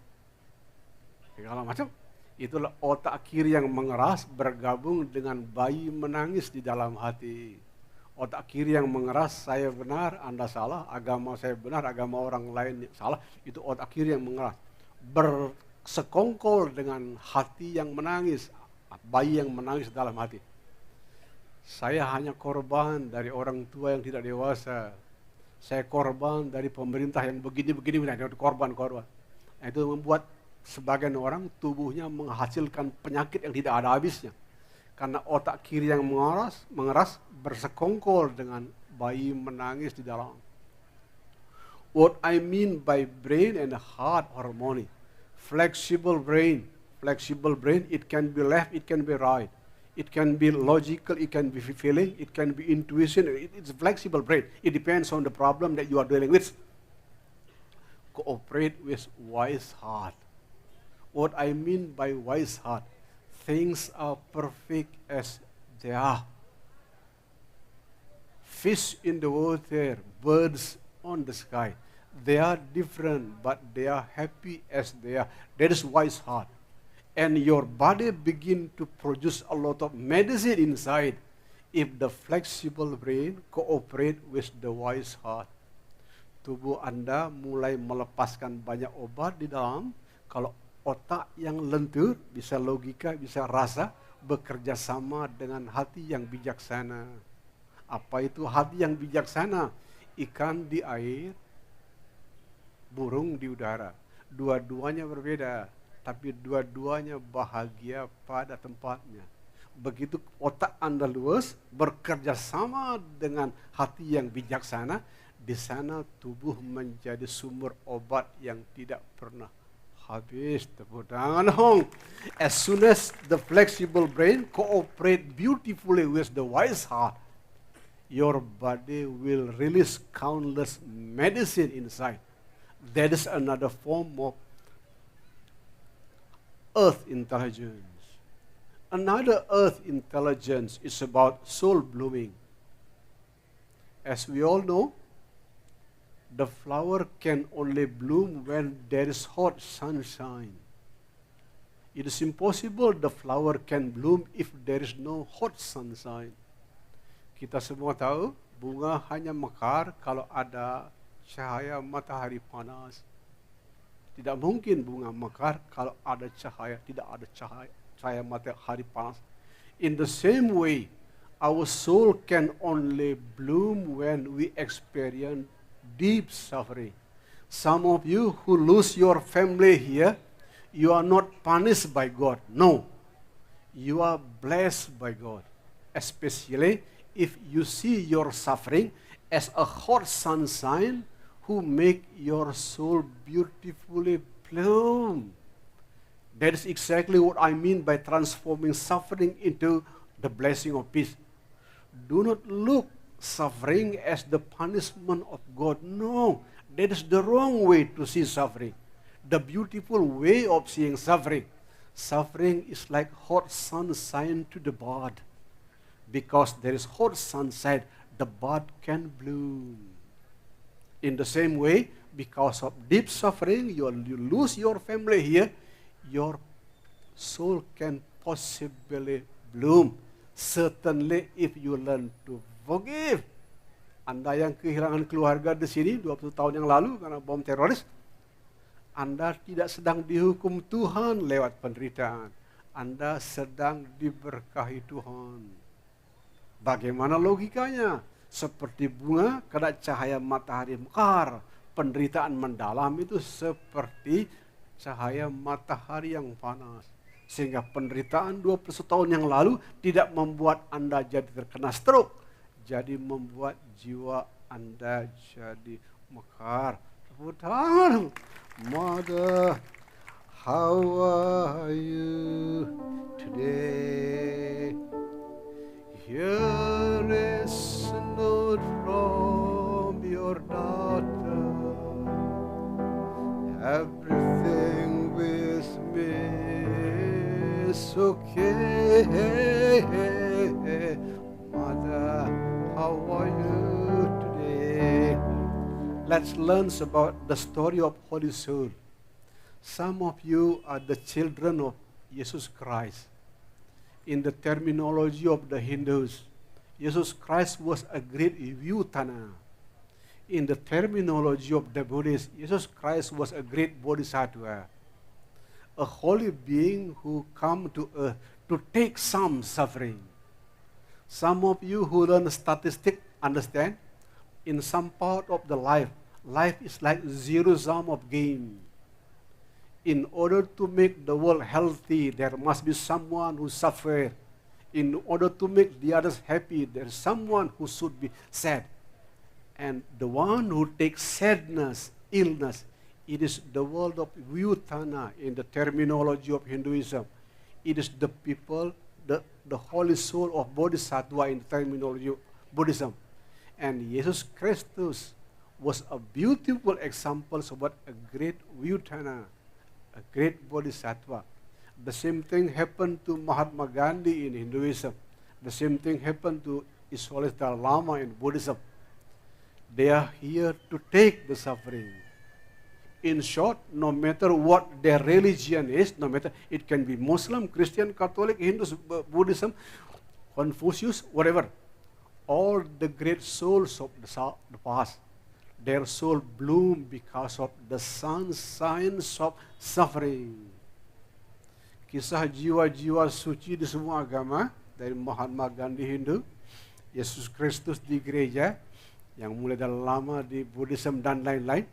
Itulah otak kiri yang mengeras bergabung dengan bayi menangis di dalam hati. Otak kiri yang mengeras, saya benar, Anda salah, agama saya benar, agama orang lain salah. Itu otak kiri yang mengeras. Bersekongkol dengan hati yang menangis, bayi yang menangis dalam hati. Saya hanya korban dari orang tua yang tidak dewasa. Saya korban dari pemerintah yang begini-begini, korban. Nah, itu membuat sebagian orang tubuhnya menghasilkan penyakit yang tidak ada habisnya. Karena otak kiri yang mengeras bersekongkol dengan bayi menangis di dalam. What I mean by brain and heart harmony. Flexible brain, it can be left, it can be right. It can be logical, it can be feeling, it can be intuition. It's flexible brain. It depends on the problem that you are dealing with. Cooperate with wise heart. What I mean by wise heart, things are perfect as they are. Fish in the water, birds on the sky. They are different, but they are happy as they are. That is wise heart. And your body begin to produce a lot of medicine inside if the flexible brain cooperate with the wise heart. Tubuh Anda mulai melepaskan banyak obat di dalam kalau otak yang lentur, bisa logika, bisa rasa, bekerja sama dengan hati yang bijaksana. Apa itu hati yang bijaksana? Ikan di air, burung di udara. Dua-duanya berbeda, tapi dua-duanya bahagia pada tempatnya. Begitu otak Anda luas, bekerja sama dengan hati yang bijaksana, di sana tubuh menjadi sumber obat yang tidak pernah habis. Tepuk tangan dong. As soon as the flexible brain cooperate beautifully with the wise heart, your body will release countless medicine inside. That is another form of earth intelligence. Another earth intelligence is about soul blooming. As we all know, the flower can only bloom when there is hot sunshine. It is impossible the flower can bloom if there is no hot sunshine. Kita semua tahu bunga hanya mekar kalau ada cahaya matahari panas. Tidak mungkin bunga mekar kalau ada cahaya, tidak ada cahaya matahari panas. In the same way, our soul can only bloom when we experience deep suffering. Some of you who lose your family here, you are not punished by God. No, you are blessed by God. Especially if you see your suffering as a hot sunshine who make your soul beautifully bloom. That is exactly what I mean by transforming suffering into the blessing of peace. Do not look suffering as the punishment of God. No, that is the wrong way to see suffering. The beautiful way of seeing suffering. Suffering is like hot sunshine to the bud. Because there is hot sunshine, the bud can bloom. In the same way, because of deep suffering, you lose your family here, your soul can possibly bloom. Certainly if you learn to forgive. Anda yang kehilangan keluarga di sini 20 tahun yang lalu karena bom teroris, Anda tidak sedang dihukum Tuhan lewat penderitaan. Anda sedang diberkahi Tuhan. Bagaimana logikanya? Seperti bunga kena cahaya matahari mekar. Penderitaan mendalam itu seperti cahaya matahari yang panas. Sehingga penderitaan 21 tahun yang lalu tidak membuat Anda jadi terkena stroke. Jadi membuat jiwa Anda jadi mekar. Tepuk tangan. Mother, how are you today? Here is a note from your daughter. Everything with me is okay. Mother, how are you today? Let's learn about the story of Holy Soul. Some of you are the children of Jesus Christ. In the terminology of the Hindus, Jesus Christ was a great Vyutana. In the terminology of the Buddhists, Jesus Christ was a great Bodhisattva. A holy being who come to earth to take some suffering. Some of you who learn statistics understand, in some part of the life is like zero-sum of game. In order to make the world healthy, there must be someone who suffers. In order to make the others happy, there is someone who should be sad. And the one who takes sadness, illness, it is the world of Vyutana in the terminology of Hinduism. It is the people, the holy soul of Bodhisattva in the terminology of Buddhism. And Jesus Christus was a beautiful example of what a great Vyutana, a great Bodhisattva. The same thing happened to Mahatma Gandhi in Hinduism. The same thing happened to His Holiness Dalai Lama in Buddhism. They are here to take the suffering. In short, no matter what their religion is, no matter, it can be Muslim, Christian, Catholic, Hindu, Buddhism, Confucius, whatever. All the great souls of the past, their soul bloom because of the sunshines of suffering. Kisah jiwa-jiwa suci di semua agama, dari Mahatma Gandhi Hindu, Yesus Kristus di gereja, yang mulai dari lama di Buddhism dan lain-lain,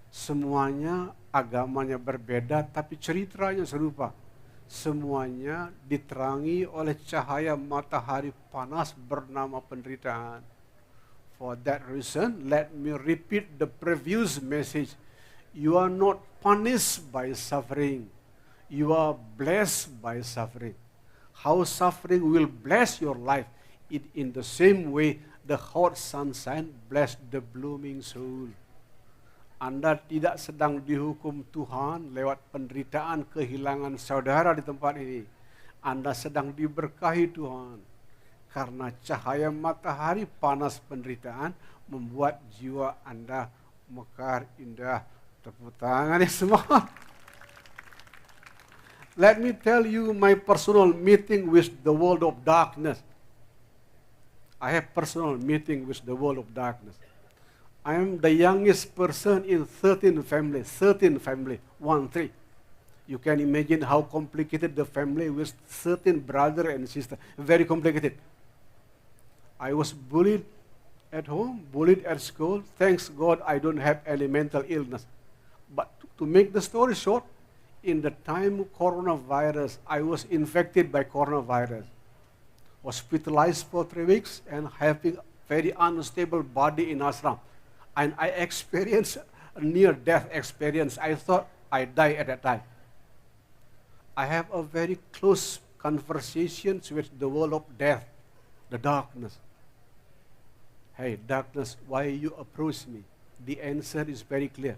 semuanya agamanya berbeda tapi ceritanya serupa. Semuanya diterangi oleh cahaya matahari panas bernama penderitaan. For that reason, let me repeat the previous message. You are not punished by suffering. You are blessed by suffering. How suffering will bless your life? In the same way, the hot sunshine bless the blooming soul. Anda tidak sedang dihukum Tuhan lewat penderitaan kehilangan saudara di tempat ini. Anda sedang diberkahi Tuhan. Karena cahaya matahari panas penderitaan membuat jiwa Anda mekar indah. Tepuk tangan ya semua. Let me tell you my personal meeting with the world of darkness. I have personal meeting with the world of darkness. I am the youngest person in 13 families, 1, 3. You can imagine how complicated the family with 13 brother and sister, very complicated. I was bullied at home, bullied at school. Thanks God I don't have any mental illness. But to make the story short, in the time of coronavirus, I was infected by coronavirus. Hospitalized for 3 weeks and having very unstable body in ashram. And I experienced a near-death experience. I thought I died at that time. I have a very close conversations with the world of death, the darkness. Hey, darkness, why you approach me? The answer is very clear.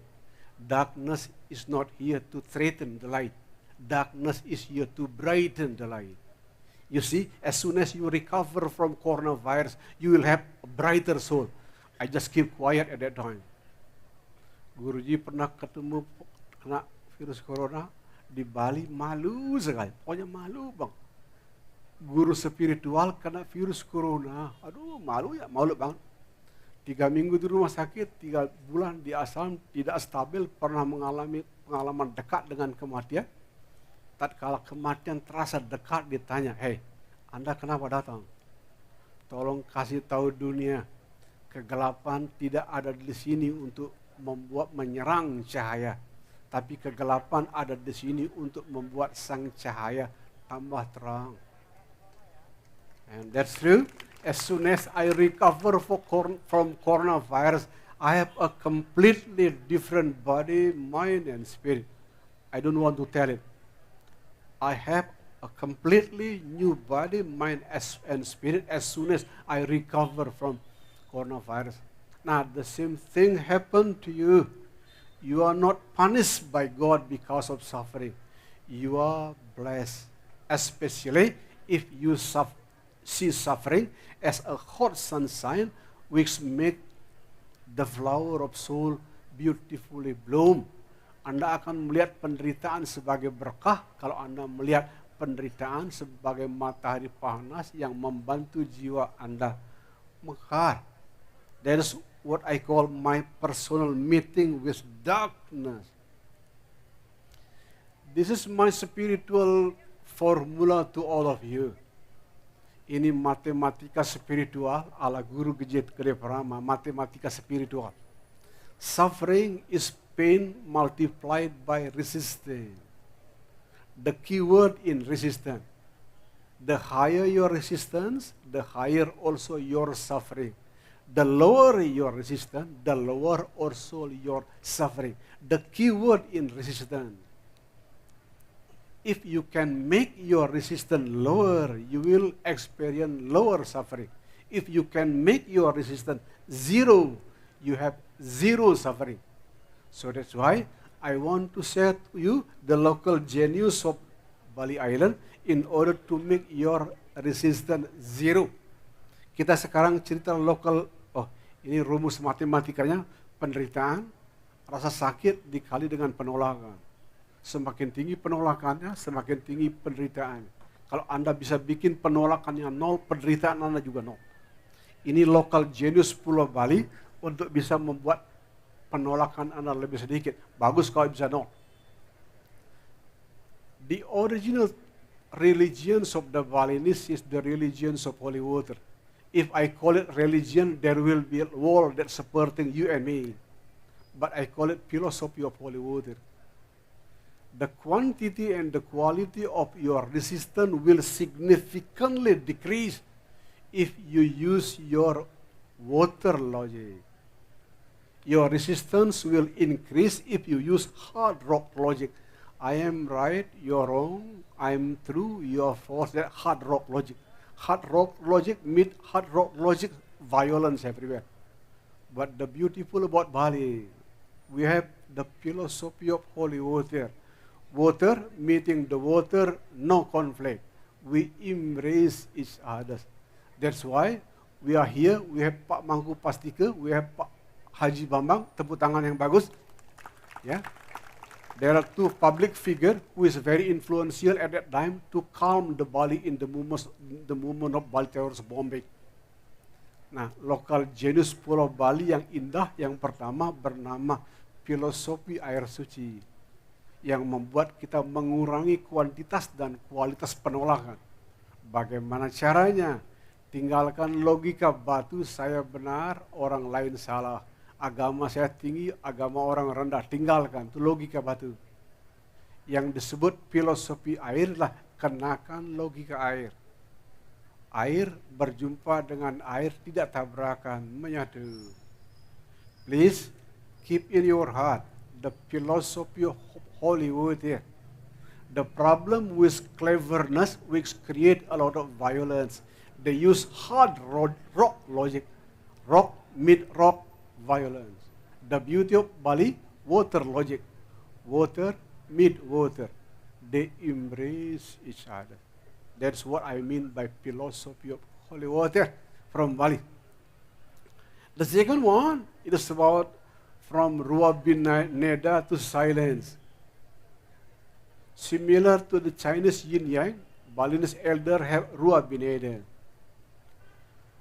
Darkness is not here to threaten the light. Darkness is here to brighten the light. You see, as soon as you recover from coronavirus, you will have a brighter soul. I just keep quiet at that time. Guruji pernah ketemu kena virus corona di Bali, malu sekali. Pokoknya malu bang. Guru spiritual kena virus corona. Aduh, malu ya, malu banget. 3 minggu di rumah sakit, 3 bulan di ashram, tidak stabil, pernah mengalami pengalaman dekat dengan kematian. Tatkala kematian terasa dekat, ditanya, hey, Anda kenapa datang? Tolong kasih tahu dunia, kegelapan tidak ada di sini untuk membuat menyerang cahaya, tapi kegelapan ada di sini untuk membuat sang cahaya tambah terang. And that's true. As soon as I recover from coronavirus, I have a completely different body, mind, and spirit. I don't want to tell it. I have a completely new body, mind, and spirit as soon as I recover from coronavirus. Now, the same thing happened to you. You are not punished by God because of suffering. You are blessed, especially if you see suffering as a hot sunshine which make the flower of soul beautifully bloom. Anda akan melihat penderitaan sebagai berkah kalau Anda melihat penderitaan sebagai matahari panas yang membantu jiwa Anda mekar. That is what I call my personal meeting with darkness. This is my spiritual formula to all of you. Ini matematika spiritual ala Guru Gede Prama, matematika spiritual. Suffering is pain multiplied by resistance. The key word in resistance. The higher your resistance, the higher also your suffering. The lower your resistance, the lower also your suffering. The key word in resistance. If you can make your resistance lower, you will experience lower suffering. If you can make your resistance zero, you have zero suffering. So that's why I want to share to you the local genius of Bali Island in order to make your resistance zero. Kita sekarang cerita lokal, ini rumus matematikanya, penderitaan, rasa sakit dikali dengan penolakan. Semakin tinggi penolakannya, semakin tinggi penderitaan. Kalau Anda bisa bikin penolakannya 0, penderitaan Anda juga 0. Ini lokal genius Pulau Bali untuk bisa membuat penolakan Anda lebih sedikit. Bagus kalau bisa 0. The original religions of the Balinese is the religions of holy water. If I call it religion, there will be a wall that's supporting you and me. But I call it philosophy of holy water. The quantity and the quality of your resistance will significantly decrease if you use your water logic. Your resistance will increase if you use hard rock logic. I am right, you're wrong, I'm true, you're false. That hard rock logic. Hard rock logic meet hard rock logic, violence everywhere. But the beautiful about Bali, we have the philosophy of holy water. Water meeting the water, no conflict. We embrace each other. That's why we are here. We have Pak Mangku Pastika, we have Pak Haji Bambang, tepuk tangan yang bagus. Yeah. There are 2 public figures who is very influential at that time to calm the Bali in the movement of Bali terrorist bombing. Nah, lokal genus Pulau Bali yang indah yang pertama bernama filosofi air suci, yang membuat kita mengurangi kuantitas dan kualitas penolakan. Bagaimana caranya? Tinggalkan logika batu, saya benar, orang lain salah. Agama saya tinggi, agama orang rendah. Tinggalkan, itu logika batu. Yang disebut filosofi air adalah kenakan logika air. Air berjumpa dengan air tidak tabrakan, menyatu. Please keep in your heart the philosophy of holy water. The problem with cleverness which create a lot of violence. They use hard rock logic. Rock meet rock violence. The beauty of Bali, water logic. Water meet water. They embrace each other. That's what I mean by philosophy of holy water from Bali. The second one, it is about from Ruwa Neda to silence. Similar to the Chinese yin yang, Balinese elder have Ruwa Bineda.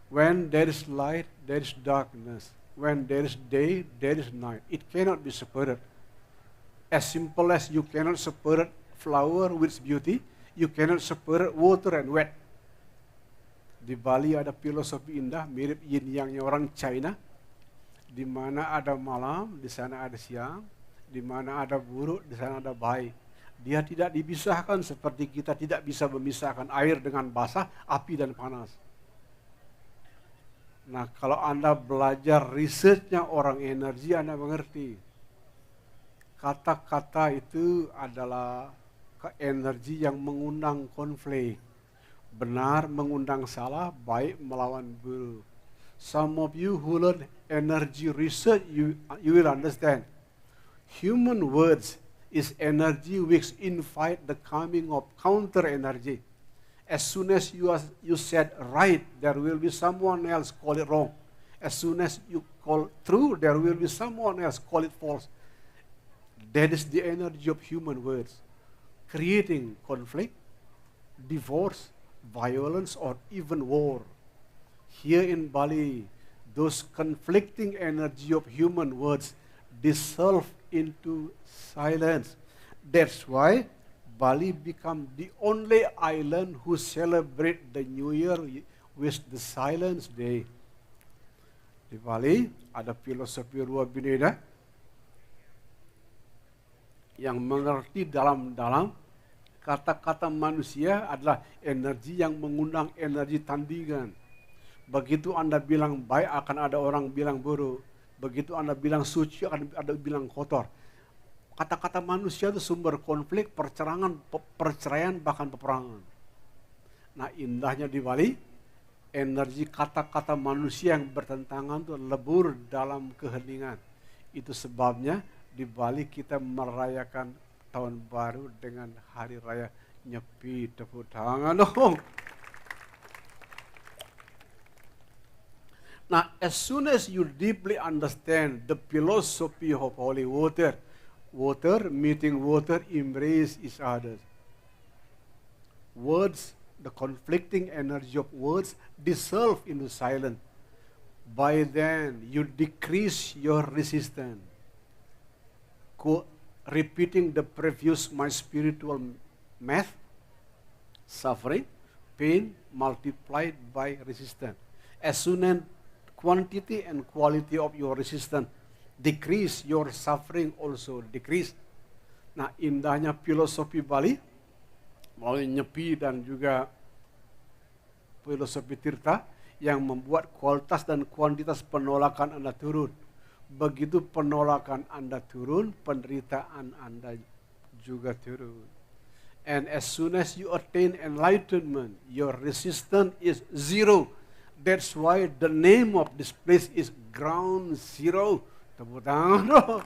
When there is light, there is darkness. When there is day, there is night. It cannot be separated. As simple as you cannot separate flower with beauty, you cannot separate water and wet. Di Bali ada filosofi indah mirip yin yangnya orang China, di mana ada malam, di sana ada siang, di mana ada buruk, di sana ada baik. Dia tidak dipisahkan seperti kita tidak bisa memisahkan air dengan basah, api dan panas. Nah, kalau Anda belajar risetnya orang energi, Anda mengerti. Kata-kata itu adalah energi yang mengundang konflik. Benar mengundang salah, baik melawan buruk. Some of you who learn energy research, you will understand. Human words is energy which invite the coming of counter energy. As soon as you said right, there will be someone else call it wrong. As soon as you call true, there will be someone else call it false. That is the energy of human words, creating conflict, divorce, violence, or even war. Here in Bali, those conflicting energy of human words dissolve into silence. That's why Bali become the only island who celebrate the New Year with the Silence Day. Di Bali ada filosofi Ruwa Bineda yang mengerti dalam-dalam kata-kata manusia adalah energi yang mengundang energi tandingan. Begitu Anda bilang baik, akan ada orang bilang buruk. Begitu Anda bilang suci, akan ada bilang kotor. Kata-kata manusia itu sumber konflik, perceraian, bahkan peperangan. Nah, indahnya di Bali, energi kata-kata manusia yang bertentangan itu lebur dalam keheningan. Itu sebabnya di Bali kita merayakan tahun baru dengan hari raya Nyepi. Tepuk tangan dong. Now, as soon as you deeply understand the philosophy of holy water, water meeting water embrace each other. Words, the conflicting energy of words dissolve into silence. By then, you decrease your resistance. Repeating the previous my spiritual math, suffering, pain multiplied by resistance. As soon as quantity and quality of your resistance decrease, your suffering also decrease. Nah, indahnya filosofi Bali melalui Nyepi dan juga filosofi Tirta yang membuat kualitas dan kuantitas penolakan Anda turun. Begitu penolakan Anda turun, penderitaan Anda juga turun. And as soon as you attain enlightenment, your resistance is zero. That's why the name of this place is Ground Zero. Tepuk tangan.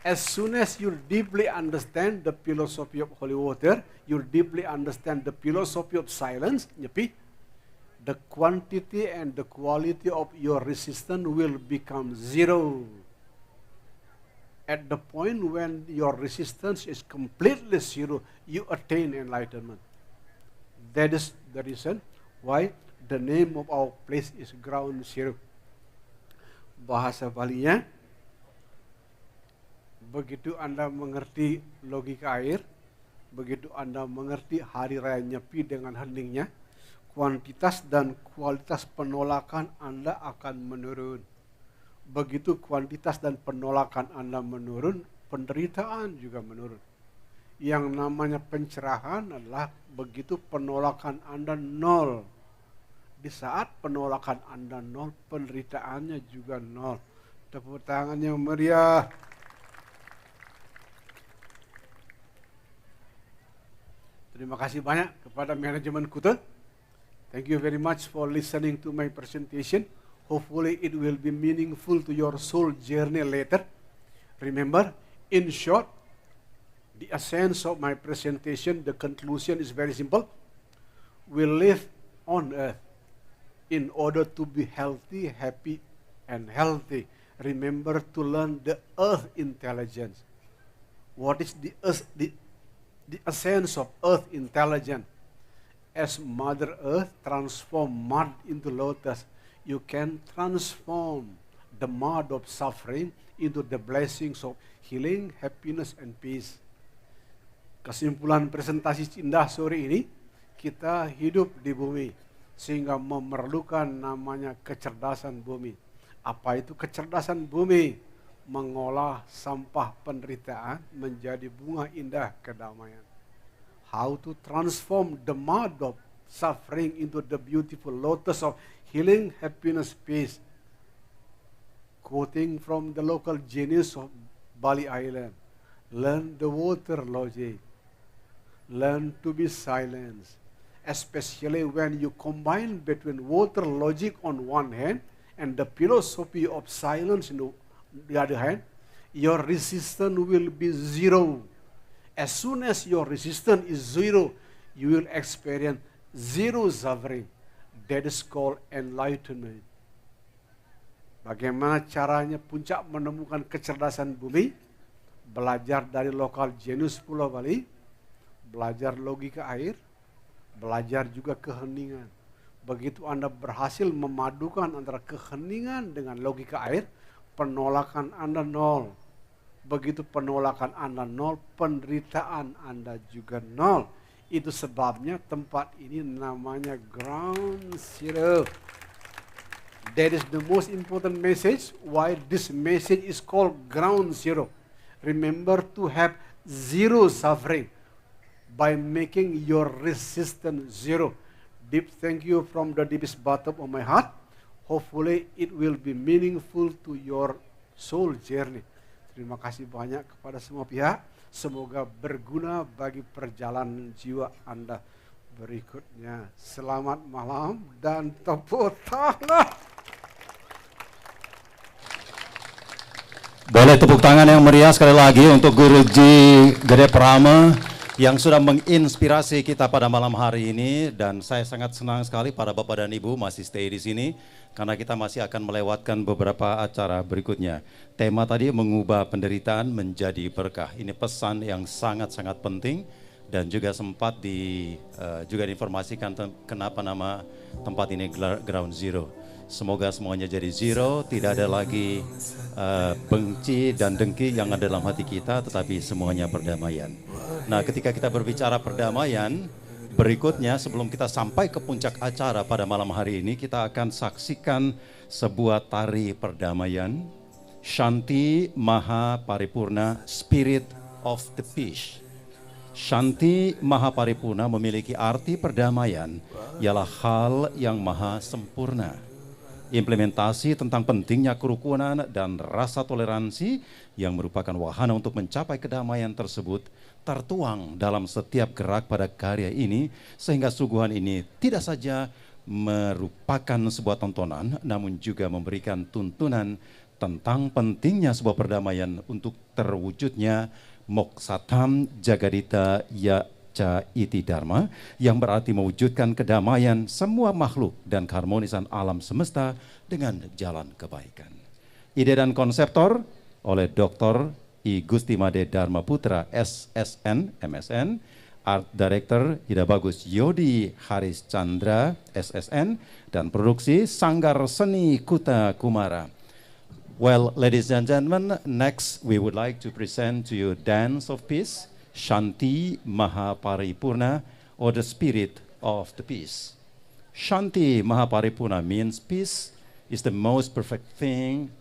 As soon as you deeply understand the philosophy of holy water, you deeply understand the philosophy of silence, Nyepi, the quantity and the quality of your resistance will become zero. At the point when your resistance is completely zero, you attain enlightenment. That is the reason why The name of our place is Ground Zero. Bahasa Balinya, begitu Anda mengerti logika air, begitu Anda mengerti hari raya Nyepi dengan heningnya, kuantitas dan kualitas penolakan Anda akan menurun. Begitu kuantitas dan penolakan Anda menurun, penderitaan juga menurun. Yang namanya pencerahan adalah begitu penolakan Anda nol. Di saat penolakan Anda nol, penderitaannya juga nol. Tepuk tangan yang meriah. Terima kasih banyak kepada manajemen Kuta. Thank you very much for listening to my presentation. Hopefully it will be meaningful to your soul journey later. Remember, in short, the essence of my presentation, the conclusion is very simple. We live on earth in order to be healthy, happy, and healthy. Remember to learn the earth intelligence. What is the earth? The essence of earth intelligence. As Mother Earth transform mud into lotus, you can transform the mud of suffering into the blessings of healing, happiness, and peace. Kesimpulan presentasi indah sore ini, kita hidup di bumi sehingga memerlukan namanya kecerdasan bumi. Apa itu kecerdasan bumi? Mengolah sampah penderitaan menjadi bunga indah kedamaian. How to transform the mud of suffering into the beautiful lotus of healing, happiness, peace. Quoting from the local genius of Bali Island, learn the water logic. Learn to be silent, especially when you combine between water logic on one hand and the philosophy of silence on the other hand, your resistance will be zero. As soon as your resistance is zero, you will experience zero suffering. That is called enlightenment. Bagaimana caranya puncak menemukan kecerdasan bumi? Belajar dari lokal genius Pulau Bali, belajar logika air, belajar juga keheningan. Begitu Anda berhasil memadukan antara keheningan dengan logika air, penolakan Anda nol. Begitu penolakan Anda nol, penderitaan Anda juga nol. Itu sebabnya tempat ini namanya Ground Zero. That is the most important message, why this message is called Ground Zero. Remember to have zero suffering by making your resistance zero. Deep thank you from the deepest bottom of my heart. Hopefully it will be meaningful to your soul journey. Terima kasih banyak kepada semua pihak. Semoga berguna bagi perjalanan jiwa Anda berikutnya. Selamat malam dan tepuk tangan. Boleh tepuk tangan yang meriah sekali lagi untuk Guruji Gede Prama yang sudah menginspirasi kita pada malam hari ini, dan saya sangat senang sekali para Bapak dan Ibu masih stay di sini karena kita masih akan melewatkan beberapa acara berikutnya. Tema tadi mengubah penderitaan menjadi berkah. Ini pesan yang sangat-sangat penting dan juga sempat juga diinformasikan kenapa nama tempat ini Ground Zero. Semoga semuanya jadi zero, tidak ada lagi benci dan dengki yang ada dalam hati kita, tetapi semuanya perdamaian. Nah, ketika kita berbicara perdamaian, berikutnya sebelum kita sampai ke puncak acara pada malam hari ini, kita akan saksikan sebuah tari perdamaian, Shanti Maha Paripurna, Spirit of the Peace. Shanti Maha Paripurna memiliki arti perdamaian, ialah hal yang maha sempurna. Implementasi tentang pentingnya kerukunan dan rasa toleransi yang merupakan wahana untuk mencapai kedamaian tersebut tertuang dalam setiap gerak pada karya ini, sehingga suguhan ini tidak saja merupakan sebuah tontonan, namun juga memberikan tuntunan tentang pentingnya sebuah perdamaian untuk terwujudnya Moksatam Jagadita Yaca Iti Dharma, yang berarti mewujudkan kedamaian semua makhluk dan keharmonisan alam semesta dengan jalan kebaikan. Ide dan konseptor oleh Dr. I Gusti Made Dharma Putra SSN, MSN, Art Director Ida Bagus Yodi Haris Chandra SSN, dan produksi Sanggar Seni Kuta Kumara. Well, ladies and gentlemen, next we would like to present to you Dance of Peace, Shanti Mahaparipurna, or the Spirit of the Peace. Shanti Mahaparipurna means peace is the most perfect thing